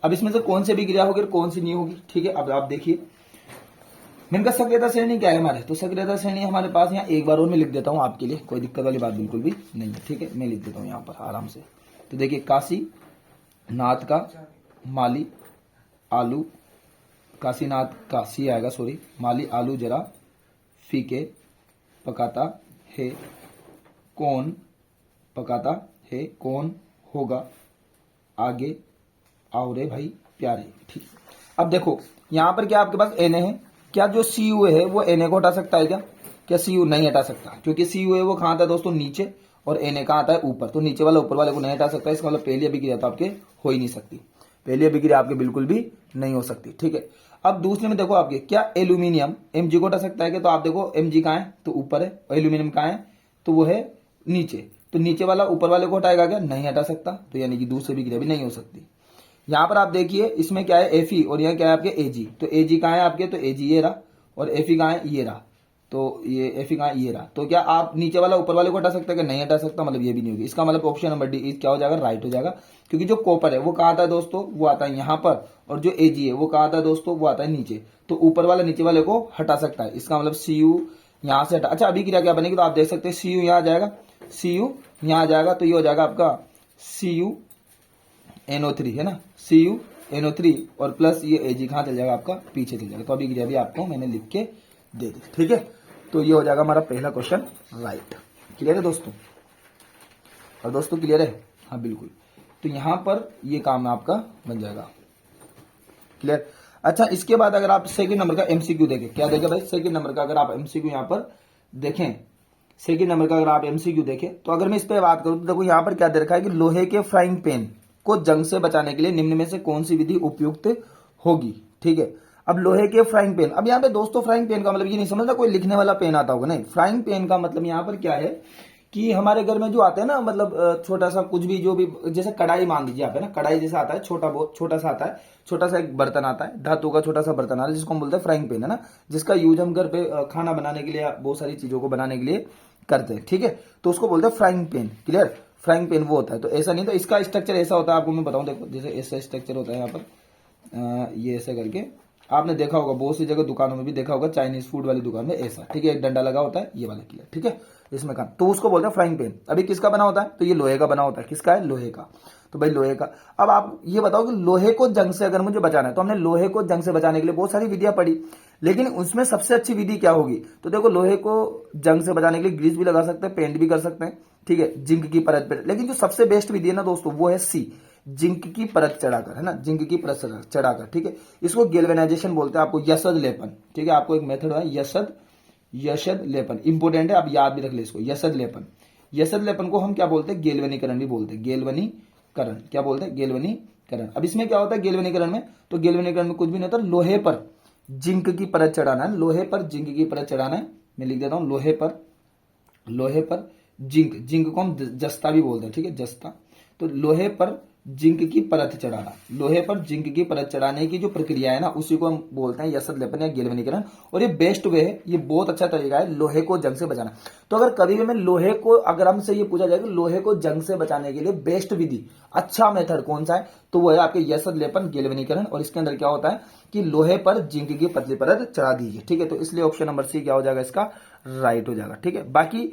[SPEAKER 1] अब इसमें से कौन से भी क्रिया होगी और कौन सी नहीं होगी, ठीक है। अब आप देखिए, इनका सक्रियता श्रेणी क्या है हमारे, तो सक्रियता श्रेणी हमारे पास यहाँ एक बार और मैं लिख देता हूँ आपके लिए, कोई दिक्कत वाली बात बिल्कुल भी नहीं है, ठीक है। मैं लिख देता हूँ यहाँ पर आराम से। तो देखिए, नाथ का माली आलू, काशीनाथ का सी आएगा सॉरी, माली आलू जरा फीके पकाता है, कौन पकाता है, कौन होगा आगे आओ रे भाई प्यारे। ठीक, अब देखो यहां पर क्या आपके पास एन है, क्या जो सी यू है वो एन को हटा सकता है क्या? क्या सी यू नहीं हटा सकता, क्योंकि सी यू है वो कहां आता है दोस्तों नीचे, और एन कहां आता है ऊपर, तो नीचे वाला ऊपर वाले को नहीं हटा सकता। इसका मतलब पहली अभिक्रिया तो आपके हो ही नहीं सकती, पहली अभिक्रिया आपके बिल्कुल भी नहीं हो सकती। ठीक है, अब दूसरे में देखो आपके क्या एल्यूमिनियम एम को हटा सकता है क्या? तो आप देखो एम कहां है, तो ऊपर है, और एल्यूमिनियम कहां है, तो वो है नीचे, तो नीचे वाला ऊपर वाले को हटाएगा क्या? नहीं हटा सकता, तो यानी कि दूसरी अभिक्रिया भी नहीं हो सकती। यहां पर आप देखिए इसमें क्या है एफी, और यहाँ क्या है आपके एजी, तो एजी कहां है आपके, तो एजी ये रहा, और एफी कहां है, ये रहा, तो ये एफी कहां है, ये रहा। तो क्या आप नीचे वाला ऊपर वाले को हटा सकते हैं? नहीं हटा सकता, मतलब ये भी नहीं होगी। इसका मतलब ऑप्शन नंबर डी क्या हो जाएगा, राइट हो जाएगा, क्योंकि जो कॉपर है वो कहां आता है दोस्तों, वो आता है यहां पर, और जो एजी है वो कहां आता है दोस्तों, वो आता है नीचे, तो ऊपर वाला नीचे वाले को हटा सकता है। इसका मतलब सी यू यहां से हटा। अच्छा अभी क्या बनेगी, तो आप देख सकते हैं सी यू यहां आ जाएगा, सी यू यहां आ जाएगा, तो ये हो जाएगा आपका सी यू NO3 है ना, CuNO3 और प्लस ये Ag कहां चल जाएगा आपका, पीछे चल जाएगा। तो अभी भी आपको मैंने लिख के दे दी। ठीक है, तो ये हो जाएगा हमारा पहला क्वेश्चन राइट। क्लियर है दोस्तों? और दोस्तों क्लियर है? हाँ बिल्कुल, तो यहां पर ये काम आपका बन जाएगा। क्लियर? अच्छा इसके बाद अगर आप सेकंड नंबर का एमसीक्यू देखें, क्या देखें भाई, सेकंड नंबर का अगर आप एमसीक्यू यहां पर देखें, सेकंड नंबर का अगर आप एमसीक्यू देखें, तो अगर मैं इस पे बात करूं तो देखो यहां पर क्या दे रखा है कि लोहे के फ्राइंग पैन को जंग से बचाने के लिए निम्न में से कौन सी विधि उपयुक्त होगी। ठीक है, अब लोहे के फ्राइंग पैन, अब यहाँ पे दोस्तों फ्राइंग पैन का मतलब ये नहीं समझना कोई लिखने वाला पेन आता होगा, नहीं, फ्राइंग पैन का मतलब यहाँ पर क्या है कि हमारे घर में जो आता है ना, मतलब छोटा सा कुछ भी, जो भी जैसे कढ़ाई मान लीजिए आप, है ना, कढ़ाई जैसा आता है, छोटा बहुत छोटा सा आता है, छोटा सा एक बर्तन आता है, धातु का छोटा सा बर्तन आता है, जिसको हम बोलते हैं फ्राइंग पैन, है ना, जिसका यूज हम घर पे खाना बनाने के लिए, बहुत सारी चीजों को बनाने के लिए करते हैं। ठीक है, तो उसको बोलते हैं frying pan. Clear? Frying pan वो होता है, तो ऐसा नहीं, तो इसका स्ट्रक्चर ऐसा होता है, आपको मैं बताऊं, देखो जैसे ऐसा स्ट्रक्चर होता है यहाँ पर, ये ऐसा करके आपने देखा होगा, बहुत सी जगह दुकानों में भी देखा होगा, चाइनीज फूड वाली दुकान में ऐसा। ठीक है, एक डंडा लगा होता है, ये वाला। क्लियर? ठीक है, इसमें काम, तो उसको बोलते हैं फ्राइंग पैन। अभी किसका बना होता है, तो ये लोहे का बना होता है। किसका है? लोहे का। तो भाई लोहे का। अब आप ये बताओ कि लोहे को जंग से अगर मुझे बचाना है, तो हमने लोहे को जंग से बचाने के लिए बहुत सारी विधियां पढ़ी, लेकिन उसमें सबसे अच्छी विधि क्या होगी, तो देखो लोहे को जंग से बचाने के लिए ग्रीस भी लगा सकते हैं, पेंट भी कर सकते हैं। ठीक है, जिंक की परत पे, लेकिन जो सबसे बेस्ट विधि है ना दोस्तों, वो है सी, जिंक की परत चढ़ाकर, है ना, जिंक की परत चढ़ाकर। ठीक है, इसको गेल्वेनाइजेशन बोलते हैं, आपको यशद लेपन। ठीक है, आपको एक मेथड है यशद लेपन, इंपोर्टेंट है, आप याद भी रख ले इसको, यशद लेपन। यशद लेपन को हम क्या बोलते हैं, गेल्वनीकरण भी बोलते हैं, गेल्वनीकरण। क्या बोलते हैं? गेल्वनीकरण। अब इसमें क्या होता है गेल्वनीकरण में, तो गेल्वनीकरण में कुछ भी नहीं होता, लोहे पर जिंक की परत चढ़ाना है, लोहे पर जिंक की परत चढ़ाना है। मैं लिख देता हूं, लोहे पर जिंक को हम जस्ता भी बोलते हैं। ठीक है, जस्ता। तो लोहे पर जिंक की परत चढ़ाना, लोहे पर जिंक की परत चढ़ाने की जो प्रक्रिया है ना, उसी को हम बोलते हैं यशद लेपन या गेल्वनीकरण। और ये बेस्ट वे है, ये बहुत अच्छा तरीका है लोहे को जंग से बचाना। तो अगर कभी भी मैं लोहे को, अगर हमसे ये पूछा जाए कि लोहे को जंग से बचाने के लिए बेस्ट विधि, अच्छा मेथड कौन सा है, तो वो है आपके यशद लेपन गेल्वनीकरण। और इसके अंदर क्या होता है कि लोहे पर जिंक की पतली परत चढ़ा दीजिए। ठीक है, तो इसलिए ऑप्शन नंबर सी क्या हो जाएगा, इसका राइट हो जाएगा। ठीक है, बाकी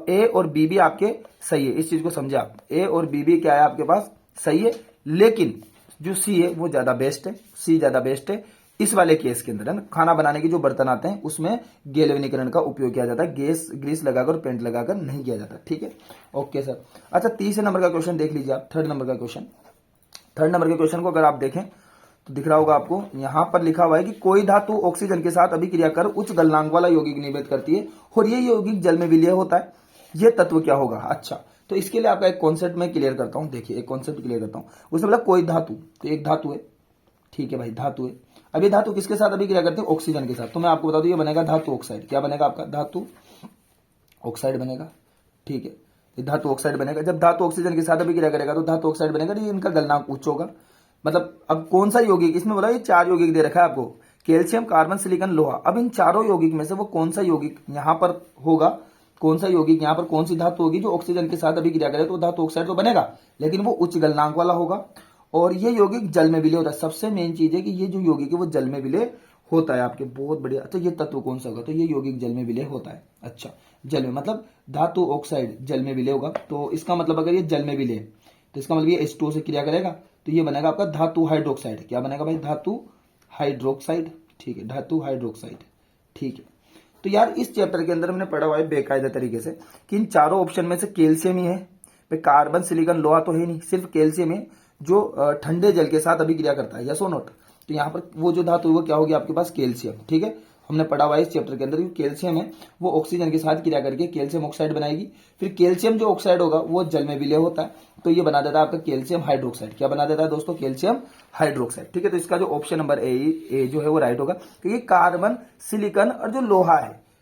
[SPEAKER 1] ए और बी भी आपके सही है, इस चीज को समझे आप, ए और बी भी क्या है आपके पास सही है, लेकिन जो सी है वो ज्यादा बेस्ट है, सी ज्यादा बेस्ट है इस वाले केस के अंदर, है ना। खाना बनाने के जो बर्तन आते हैं उसमें गेल्वनीकरण का उपयोग किया जाता है, ग्रीस लगाकर पेंट लगाकर नहीं किया जाता। ठीक है, ओके सर। अच्छा तीसरे नंबर का क्वेश्चन देख लीजिए आप, थर्ड नंबर का क्वेश्चन। थर्ड नंबर के क्वेश्चन को अगर आप देखें तो दिख रहा होगा आपको, यहां पर लिखा हुआ है कि कोई धातु ऑक्सीजन के साथ अभिक्रिया कर उच्च गलनांक वाला यौगिक निर्मित करती है और ये यौगिक जल में विलीय होता है, यह तत्व क्या होगा। अच्छा, तो इसके लिए आपका एक कॉन्सेप्ट मैं क्लियर करता हूं। देखिए एक कॉन्सेप्ट क्लियर करता हूं, उसमें बोला कोई धातु, तो एक धातु है। ठीक है भाई, धातु है। अब ये धातु किसके साथ अभिक्रिया करते हैं, ऑक्सीजन के साथ। तो मैं आपको बता दूं ये बनेगा धातु ऑक्साइड। क्या बनेगा आपका, धातु ऑक्साइड बनेगा। ठीक है, ये धातु ऑक्साइड बनेगा। जब धातु ऑक्सीजन के साथ अभिक्रिया करेगा तो धातु ऑक्साइड बनेगा, ये इनका गलनांक उच्च होगा। मतलब अब कौन सा यौगिक, इसमें बोला ये 4 यौगिक दे रखा है आपको, कैल्शियम, कार्बन, सिलिकॉन, लोहा। अब इन चारों यौगिक में से वो कौन सा यौगिक यहां पर होगा, कौन सा यौगिक यहां पर कौन सी धातु होगी जो ऑक्सीजन के साथ अभिक्रिया करे, तो धातु ऑक्साइड तो बनेगा, लेकिन वो उच्च गलनांक वाला होगा। और ये यौगिक जल में विलय होता है। सबसे मेन चीज है कि ये जो यौगिक है वो जल में विलय होता है आपके, बहुत बढ़िया। तो ये तत्व कौन सा होगा, तो ये यौगिक जल में विलय होता है। अच्छा, जल में मतलब धातु ऑक्साइड जल में विलय होगा, तो इसका मतलब अगर ये जल में विलय, तो इसका मतलब ये H2O से क्रिया करेगा, तो ये बनेगा आपका धातु हाइड्रोक्साइड। क्या बनेगा भाई? धातु हाइड्रोक्साइड। ठीक है, धातु हाइड्रोक्साइड। ठीक है, तो यार इस चैप्टर के अंदर हमने पढ़ा हुआ है बेकायदा तरीके से कि इन चारों ऑप्शन में से कैल्शियम ही है। भाई कार्बन, सिलिकॉन, लोहा तो है नहीं, सिर्फ कैल्शियम है जो ठंडे जल के साथ अभिक्रिया करता है, यस और नोट। तो यहाँ पर वो जो धातु है वो क्या होगी आपके पास? कैल्शियम। ठीक है, हमने पढ़ा हुआ है इस चैप्टर के अंदर कि कैल्शियम है वो ऑक्सीजन के साथ क्रिया करके कैल्शियम ऑक्साइड बनाएगी। फिर कैल्शियम जो ऑक्साइड होगा वो जल में विलय होता है, तो ये बना देता है आपका कैल्शियम हाइड्रोक्साइड। क्या बना देता है दोस्तों? Calcium hydroxide. ठीक है, तो इसका जो ऑप्शन नंबर ए जो है वो राइट होगा, क्योंकि कार्बन, सिलिकॉन और जो लोहा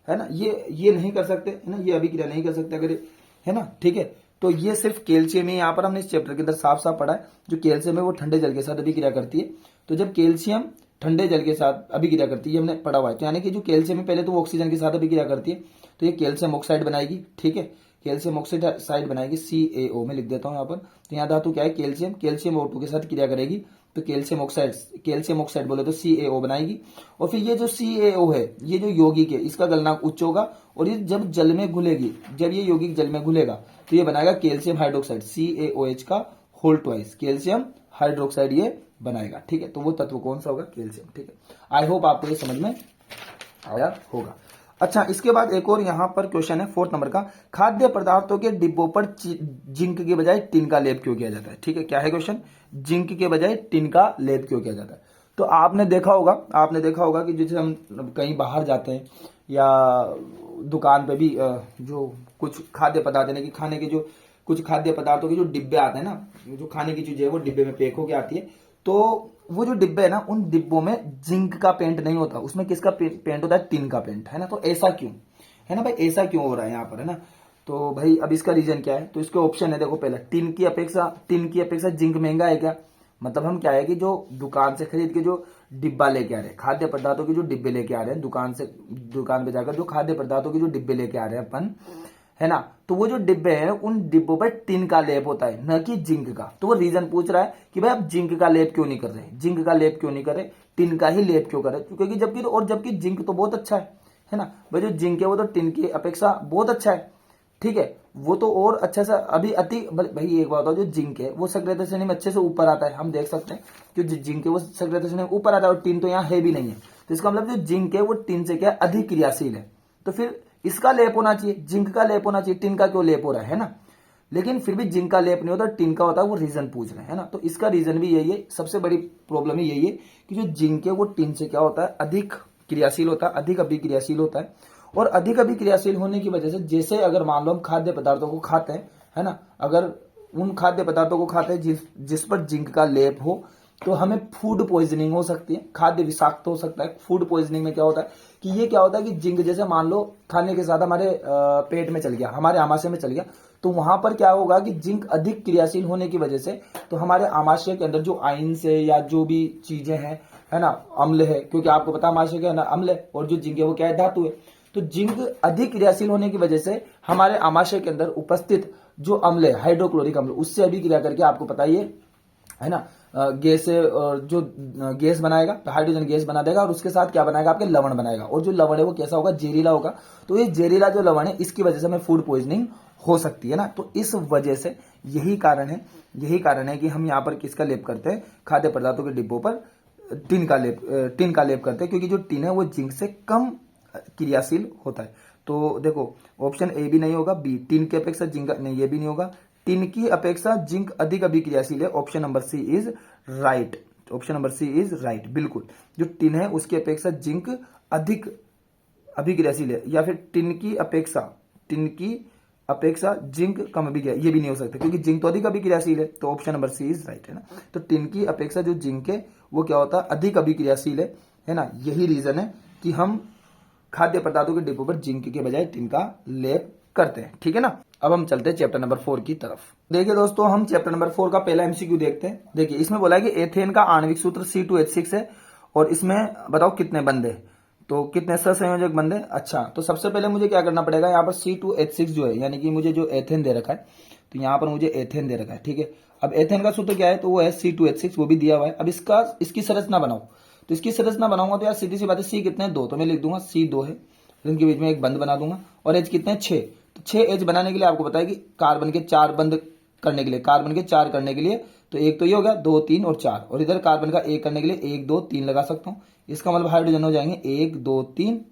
[SPEAKER 1] है ना, ये नहीं कर सकते है ना, ये अभिक्रिया नहीं कर सकते अगर, है ना। ठीक है, तो ये सिर्फ कैल्शियम ही यहाँ पर हमने इस चैप्टर के अंदर साफ साफ पढ़ा है। जो कैल्शियम है वो ठंडे जल के साथ अभिक्रिया करती है, तो जब कैल्शियम ठंडे जल के साथ अभिक्रिया करती है, हमने पढ़ा हुआ है। तो यानी कि जो कैल्शियम है पहले तो वो ऑक्सीजन के साथ अभिक्रिया करती है, तो ये कैल्शियम ऑक्साइड बनाएगी। ठीक है, कैल्शियम ऑक्साइड बनाएगी, CaO में लिख देता हूं यहाँ पर। तो यहाँ धातु क्या है? कैल्शियम। कैल्शियम O2 के साथ क्रिया करेगी तो कैल्शियम ऑक्साइड बोले तो CaO बनाएगी। और फिर ये जो CaO है, ये जो यौगिक है, इसका गलनांक उच्च होगा, और ये जब जल में घुलेगी, जब ये यौगिक जल में घुलेगा तो ये बनाएगा कैल्शियम हाइड्रोक्साइड, CaOH का होल ट्वाइस, कैल्शियम हाइड्रोक्साइड ये बनाएगा। ठीक है, तो वो तत्व कौन सा होगा? कैल्शियम। ठीक है, आई होप आपको ये समझ में आया होगा। अच्छा, इसके बाद एक और यहाँ पर क्वेश्चन है 4 नंबर का, खाद्य पदार्थों के डिब्बों पर जिंक के बजाय टिन का लेप क्यों किया जाता है? ठीक है, क्या है क्वेश्चन? जिंक के बजाय टिन का लेप क्यों किया जाता है? तो आपने देखा होगा कि जैसे हम कहीं बाहर जाते हैं या दुकान पे भी जो कुछ खाद्य पदार्थ यानी कि खाने के जो कुछ खाद्य पदार्थों के जो डिब्बे आते हैं ना, जो खाने की चीजें वो डिब्बे में पैक होके आती है, तो वो जो डिब्बे है ना, उन डिब्बों में जिंक का पेंट नहीं होता, उसमें किसका पेंट होता है? टिन का पेंट, है ना। तो ऐसा क्यों है ना भाई? ऐसा क्यों हो रहा है यहाँ पर, है ना। तो भाई अब इसका रीजन क्या है? तो इसके ऑप्शन है, देखो पहला, टिन की अपेक्षा जिंक महंगा है क्या? मतलब हम क्या है कि जो दुकान से खरीद के जो डिब्बा लेके आ रहे हैं, खाद्य पदार्थों के जो डिब्बे लेके आ रहे हैं दुकान पे जाकर जो खाद्य पदार्थों के जो डिब्बे लेके आ रहे हैं अपन, है ना, तो वो जो डिब्बे हैं उन डिब्बों पर टिन का लेप होता है, न कि जिंक का। तो वो रीजन पूछ रहा है कि भाई आप जिंक का लेप क्यों नहीं कर रहे, जिंक का लेप क्यों नहीं कर रहे, टिन का ही लेप क्यों कर रहे? क्योंकि जबकि जिंक तो बहुत अच्छा है ना भाई, जो जिंक है वो तो टिन की अपेक्षा बहुत अच्छा है। ठीक है, वो तो और अच्छा सा अभी भाई एक बात हो, जो जिंक है वो सक्रियता श्रेणी में अच्छे से ऊपर आता है, हम देख सकते हैं जो जिंक है वो सक्रियता श्रेणी में ऊपर आता है, और टिन तो यहाँ है भी नहीं है। तो इसका मतलब जो जिंक है वो टिन से क्या अधिक क्रियाशील है, तो फिर इसका लेप होना चाहिए, जिंक का लेप होना चाहिए, टिन का क्यों लेप हो रहा है ना। लेकिन फिर भी जिंक का लेप नहीं होता, टिन का होता है, वो रीजन पूछ रहे हैं ना। तो इसका रीजन भी यही है, सबसे बड़ी प्रॉब्लम ही यही है कि जो जिंक है वो टिन से क्या होता है? अधिक क्रियाशील होता है, अधिक अभिक्रियाशील होता है। और अधिक अभिक्रियाशील होने की वजह से, जैसे अगर मान लो हम खाद्य पदार्थों को खाते हैं, है ना, अगर उन खाद्य पदार्थों को खाते हैं जिस पर जिंक का लेप हो, तो हमें फूड पॉइजनिंग हो सकती है, खाद्य विषाक्त हो सकता है। फूड पॉइजनिंग में क्या होता है कि ये क्या होता है कि जिंक जैसे मान लो खाने के साथ हमारे पेट में चल गया, हमारे आमाशय में चल गया, तो वहां पर क्या होगा कि जिंक अधिक क्रियाशील होने की वजह से तो हमारे आमाशय के अंदर जो आयंस है या जो भी चीजें हैं, है ना, अम्ल है, क्योंकि आपको पता है आमाशय क्या है ना, अम्ल है, और जो जिंक है वो क्या है? धातु है। तो जिंक अधिक क्रियाशील होने की वजह से हमारे आमाशय के अंदर उपस्थित जो अम्ल है, हाइड्रोक्लोरिक अम्ल, उससे अभिक्रिया करके आपको पता ही है ना, गैस जो गैस बनाएगा, तो हाइड्रोजन गैस बना देगा, और उसके साथ क्या बनाएगा? आपके लवण बनाएगा, और जो लवण है वो कैसा होगा? जहरीला होगा। तो ये जहरीला जो लवण है, इसकी वजह से हमें फूड पॉइजनिंग हो सकती है ना। तो इस वजह से यही कारण है कि हम यहाँ पर किसका लेप करते हैं? खाद्य पदार्थों के डिब्बों पर टिन का लेप करते हैं, क्योंकि जो टिन है वो जिंक से कम क्रियाशील होता है। तो देखो ऑप्शन ए भी नहीं होगा, बी, टिन की अपेक्षा जिंक नहीं, ये भी नहीं होगा। टिन की अपेक्षा जिंक अधिक अभिक्रियाशील है, option number C is right, option number C is right, बिल्कुल। जो टिन है उसकी अपेक्षा जिंक अधिक अभिक्रियाशील है, या फिर टिन की अपेक्षा जिंक कम अभिक्रिया, ये भी नहीं हो सकता, क्योंकि जिंक तो अधिक अभिक्रियाशील है, तो option number C is right, है ना। तो टिन की अपेक्षा जो जिंक है वो क्या होता है? अधिक अभिक्रियाशील है ना। यही रीजन है कि हम खाद्य पदार्थों के डिब्बों पर जिंक के बजाय टिन का लेप करते हैं, ठीक है ना। अब हम चलते हैं चैप्टर नंबर 4 की तरफ। देखिए दोस्तों, हम चैप्टर नंबर 4 का पहला एमसीक्यू देखते हैं। देखिए इसमें बोला है कि एथेन का आणविक सूत्र C2H6 है, और इसमें बताओ कितने बंद है, तो कितने सहसंयोजक बंद है। अच्छा, तो सबसे पहले मुझे क्या करना पड़ेगा? यहाँ पर C2H6 जो है, यानी कि मुझे जो एथेन दे रखा है, तो यहाँ पर मुझे एथेन दे रखा है, ठीक है। अब एथेन का सूत्र क्या है? तो वो है C2H6, वो भी दिया हुआ है। अब इसकी संरचना बनाओ, तो इसकी संरचना बनाऊंगा तो यार सीधी सी बात है, C कितने हैं? 2, तो मैं लिख दूंगा C2 है, इनके बीच में एक बंद बना दूंगा, और H कितने हैं? 6। तो 6 H बनाने के लिए आपको पता है कि कार्बन के 4 बंद करने के लिए, कार्बन के 4 करने के लिए, तो एक तो ये हो गया 2 3 और 4, और इधर कार्बन का 1 करने के लिए 1 2 3 लगा सकता हूं। इसका मतलब हाइड्रोजन हो जाएंगे 1 2 3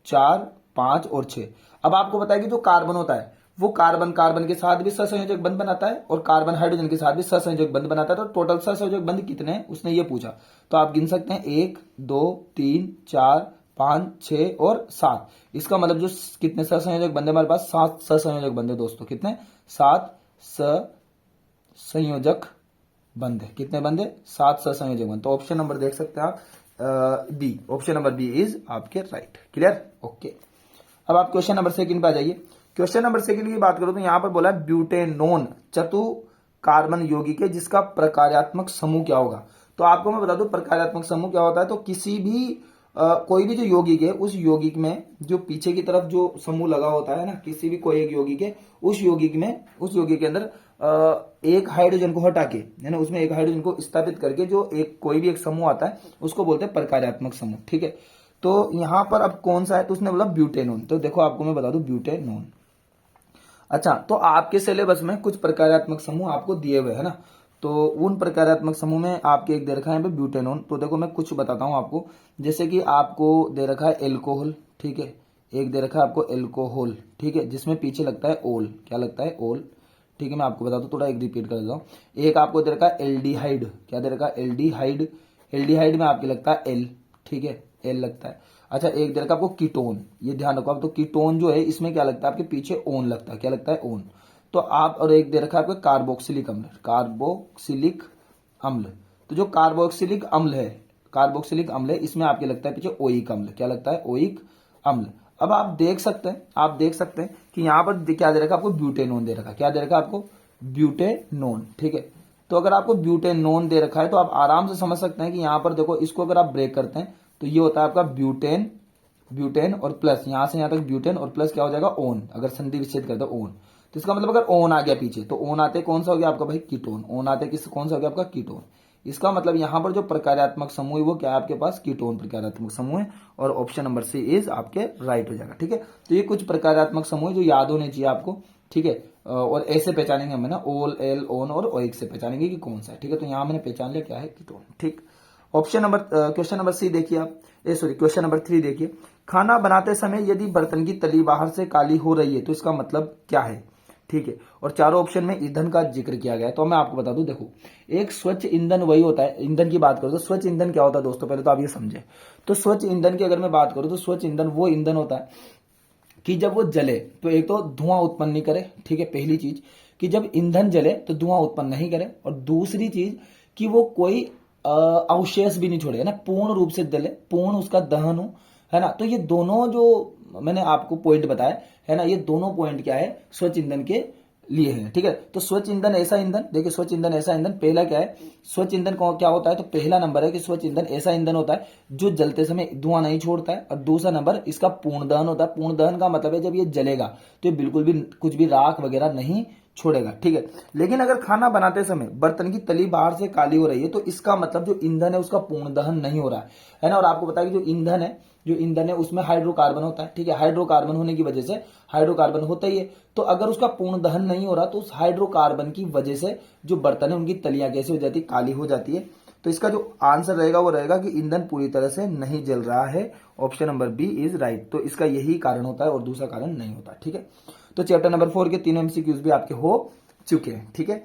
[SPEAKER 1] 4 5 और 6। अब आपको पता है कि जो कार्बन होता है वो कार्बन कार्बन के साथ भी सहसंयोजक बंध बनाता है और कार्बन हाइड्रोजन के साथ भी सहसंयोजक बंध बनाता है। तो टोटल सहसंयोजक बंध कितने हैं उसने ये पूछा, तो आप गिन सकते हैं 1 2 3 4 5 6 और 7। इसका मतलब जो कितने सहसंयोजक बंधे हमारे पास, 7 सहसंयोजक बंधे दोस्तों। कितने? 7 सहसंयोजक बंधे। कितने बंधे? 7 सहसंयोजक बंधे। तो ऑप्शन नंबर देख सकते हैं आप B, option number B is आपके राइट। क्लियर? ओके। अब आप क्वेश्चन नंबर 2 पे आ जाइए। क्वेश्चन नंबर 2 की बात करो तो यहां पर बोला ब्यूटेनोन चतु कार्बन यौगिक है जिसका प्रकार्यात्मक समूह क्या होगा। तो आपको मैं बता दूं प्रकार्यात्मक समूह क्या होता है। तो किसी भी कोई भी जो यौगिक है उस यौगिक में जो पीछे की तरफ जो समूह लगा होता है ना, किसी भी कोई एक यौगिक है उस यौगिक के अंदर एक हाइड्रोजन को हटा के, है ना, उसमें एक हाइड्रोजन को स्थापित करके जो एक कोई भी एक समूह आता है उसको बोलते हैं प्रकार्यात्मक समूह। ठीक है, तो यहां पर अब कौन सा है, तो उसने बोला ब्यूटेनोन। तो देखो आपको मैं बता दूं ब्यूटेनोन। अच्छा, तो आपके सिलेबस में कुछ प्रकार्यात्मक समूह आपको दिए हुए है ना, तो उन प्रकार्यात्मक समूह में आपके एक दे रखा है यहाँ पे ब्यूटेनोन। तो देखो मैं कुछ बताता हूं आपको, जैसे कि आपको दे रखा है एल्कोहल, ठीक है, एक दे रखा है आपको एल्कोहल, ठीक है, जिसमें पीछे लगता है ओल। क्या लगता है? ओल। ठीक है, मैं आपको बता दूं, थोड़ा एक रिपीट कर देता हूँ। एक आपको दे रखा है एल्डिहाइड। क्या दे रखा है? एल्डिहाइड। एल्डिहाइड में आपके लगता है एल, ठीक है, एल लगता है। अच्छा, एक दे रखा है आपको कीटोन, ये ध्यान रखो आप। तो कीटोन जो है इसमें क्या लगता है आपके पीछे ओन लगता है। क्या लगता है? ओन। तो आप, और एक दे रखा है आपको कार्बोक्सिलिक अम्ल। कार्बोक्सिलिक अम्ल, तो जो कार्बोक्सिलिक अम्ल है, कार्बोक्सिलिक अम्ल है, इसमें आपके लगता है पीछे ओइक अम्ल। क्या लगता है? ओइक अम्ल। अब आप देख सकते हैं कि यहां पर क्या दे रखा है आपको? ब्यूटेनोन दे रखा है। क्या दे रखा है आपको? ब्यूटेनोन। ठीक है, तो अगर आपको ब्यूटेनोन दे रखा है तो आप आराम से समझ सकते हैं कि यहां पर देखो, इसको अगर आप ब्रेक करते हैं तो ये होता है आपका ब्यूटेन, ब्यूटेन और प्लस, यहां से यहां तक ब्यूटेन और प्लस क्या हो जाएगा? ओन। अगर संधि विच्छेद कर दो ओन, तो इसका मतलब अगर ओन आ गया पीछे तो ओन आते कौन सा हो गया आपका भाई? कीटोन। ओन आते किस कौन सा हो गया आपका? कीटोन। इसका मतलब यहां पर जो प्रकार्यात्मक समूह है वो क्या है आपके पास? कीटोन प्रकार्यात्मक समूह है, और ऑप्शन नंबर सी इज आपके राइट हो जाएगा। ठीक है, तो ये कुछ प्रकार्यात्मक समूह जो याद होने चाहिए आपको। ठीक है, और ऐसे पहचानेंगे हम, है ना, ओल, एल, ओन और ओइक से पहचानेंगे कि कौन सा है। ठीक है, तो यहां मैंने पहचान लिया क्या है? कीटोन। ठीक, option number question number C देखिए आप, क्वेश्चन नंबर 3 देखिए। खाना बनाते समय यदि बर्तन की तली बाहर से काली हो रही है तो इसका मतलब क्या है? ठीक है, और चारों ऑप्शन में ईंधन का जिक्र किया गया है। तो मैं आपको बता दूं, देखो, एक स्वच्छ ईंधन वही होता है, ईंधन की बात करो तो स्वच्छ ईंधन क्या होता है दोस्तों, पहले तो आप ये समझे। तो स्वच्छ ईंधन की अगर मैं बात करूं तो स्वच्छ ईंधन वो ईंधन होता है कि जब वो जले तो एक तो धुआं उत्पन्न नहीं करे। ठीक है, पहली चीज कि जब ईंधन जले तो धुआं उत्पन्न नहीं करे, और दूसरी चीज कि वो कोई अवशेष भी नहीं छोड़े, है ना, पूर्ण रूप से जले, पूर्ण उसका दहन हो, है ना। तो ये दोनों जो मैंने आपको पॉइंट बताया है ना, ये दोनों पॉइंट क्या है? स्वच्छ ईंधन के लिए है। ठीक है, तो स्वच्छ ईंधन ऐसा ईंधन, देखिए स्वच्छ ईंधन ऐसा ईंधन, पहला क्या है? स्वच्छ ईंधन क्या होता है? तो पहला नंबर है कि स्वच्छ ईंधन ऐसा ईंधन होता है जो जलते समय धुआं नहीं छोड़ता है, और दूसरा नंबर इसका पूर्ण दहन होता है। पूर्ण दहन का मतलब है जब ये जलेगा तो ये बिल्कुल भी कुछ भी राख वगैरह नहीं छोड़ेगा। ठीक है, लेकिन अगर खाना बनाते समय बर्तन की तली बाहर से काली हो रही है तो इसका मतलब जो ईंधन है उसका पूर्ण दहन नहीं हो रहा है ना। और आपको पता है कि जो ईंधन है उसमें हाइड्रोकार्बन होता है। ठीक है, हाइड्रोकार्बन होने की वजह से, हाइड्रोकार्बन होता ही है, तो अगर उसका पूर्ण दहन नहीं हो रहा तो उस हाइड्रोकार्बन की वजह से जो बर्तन है उनकी तलियां कैसे हो जाती है? काली हो जाती है। तो इसका जो आंसर रहेगा वो रहेगा कि ईंधन पूरी तरह से नहीं जल रहा है। Option number B is right. तो इसका यही कारण होता है और दूसरा कारण नहीं होता। ठीक है, तो चैप्टर नंबर 4 के 3 एमसीक्यूज भी आपके हो चुके हैं। ठीक है,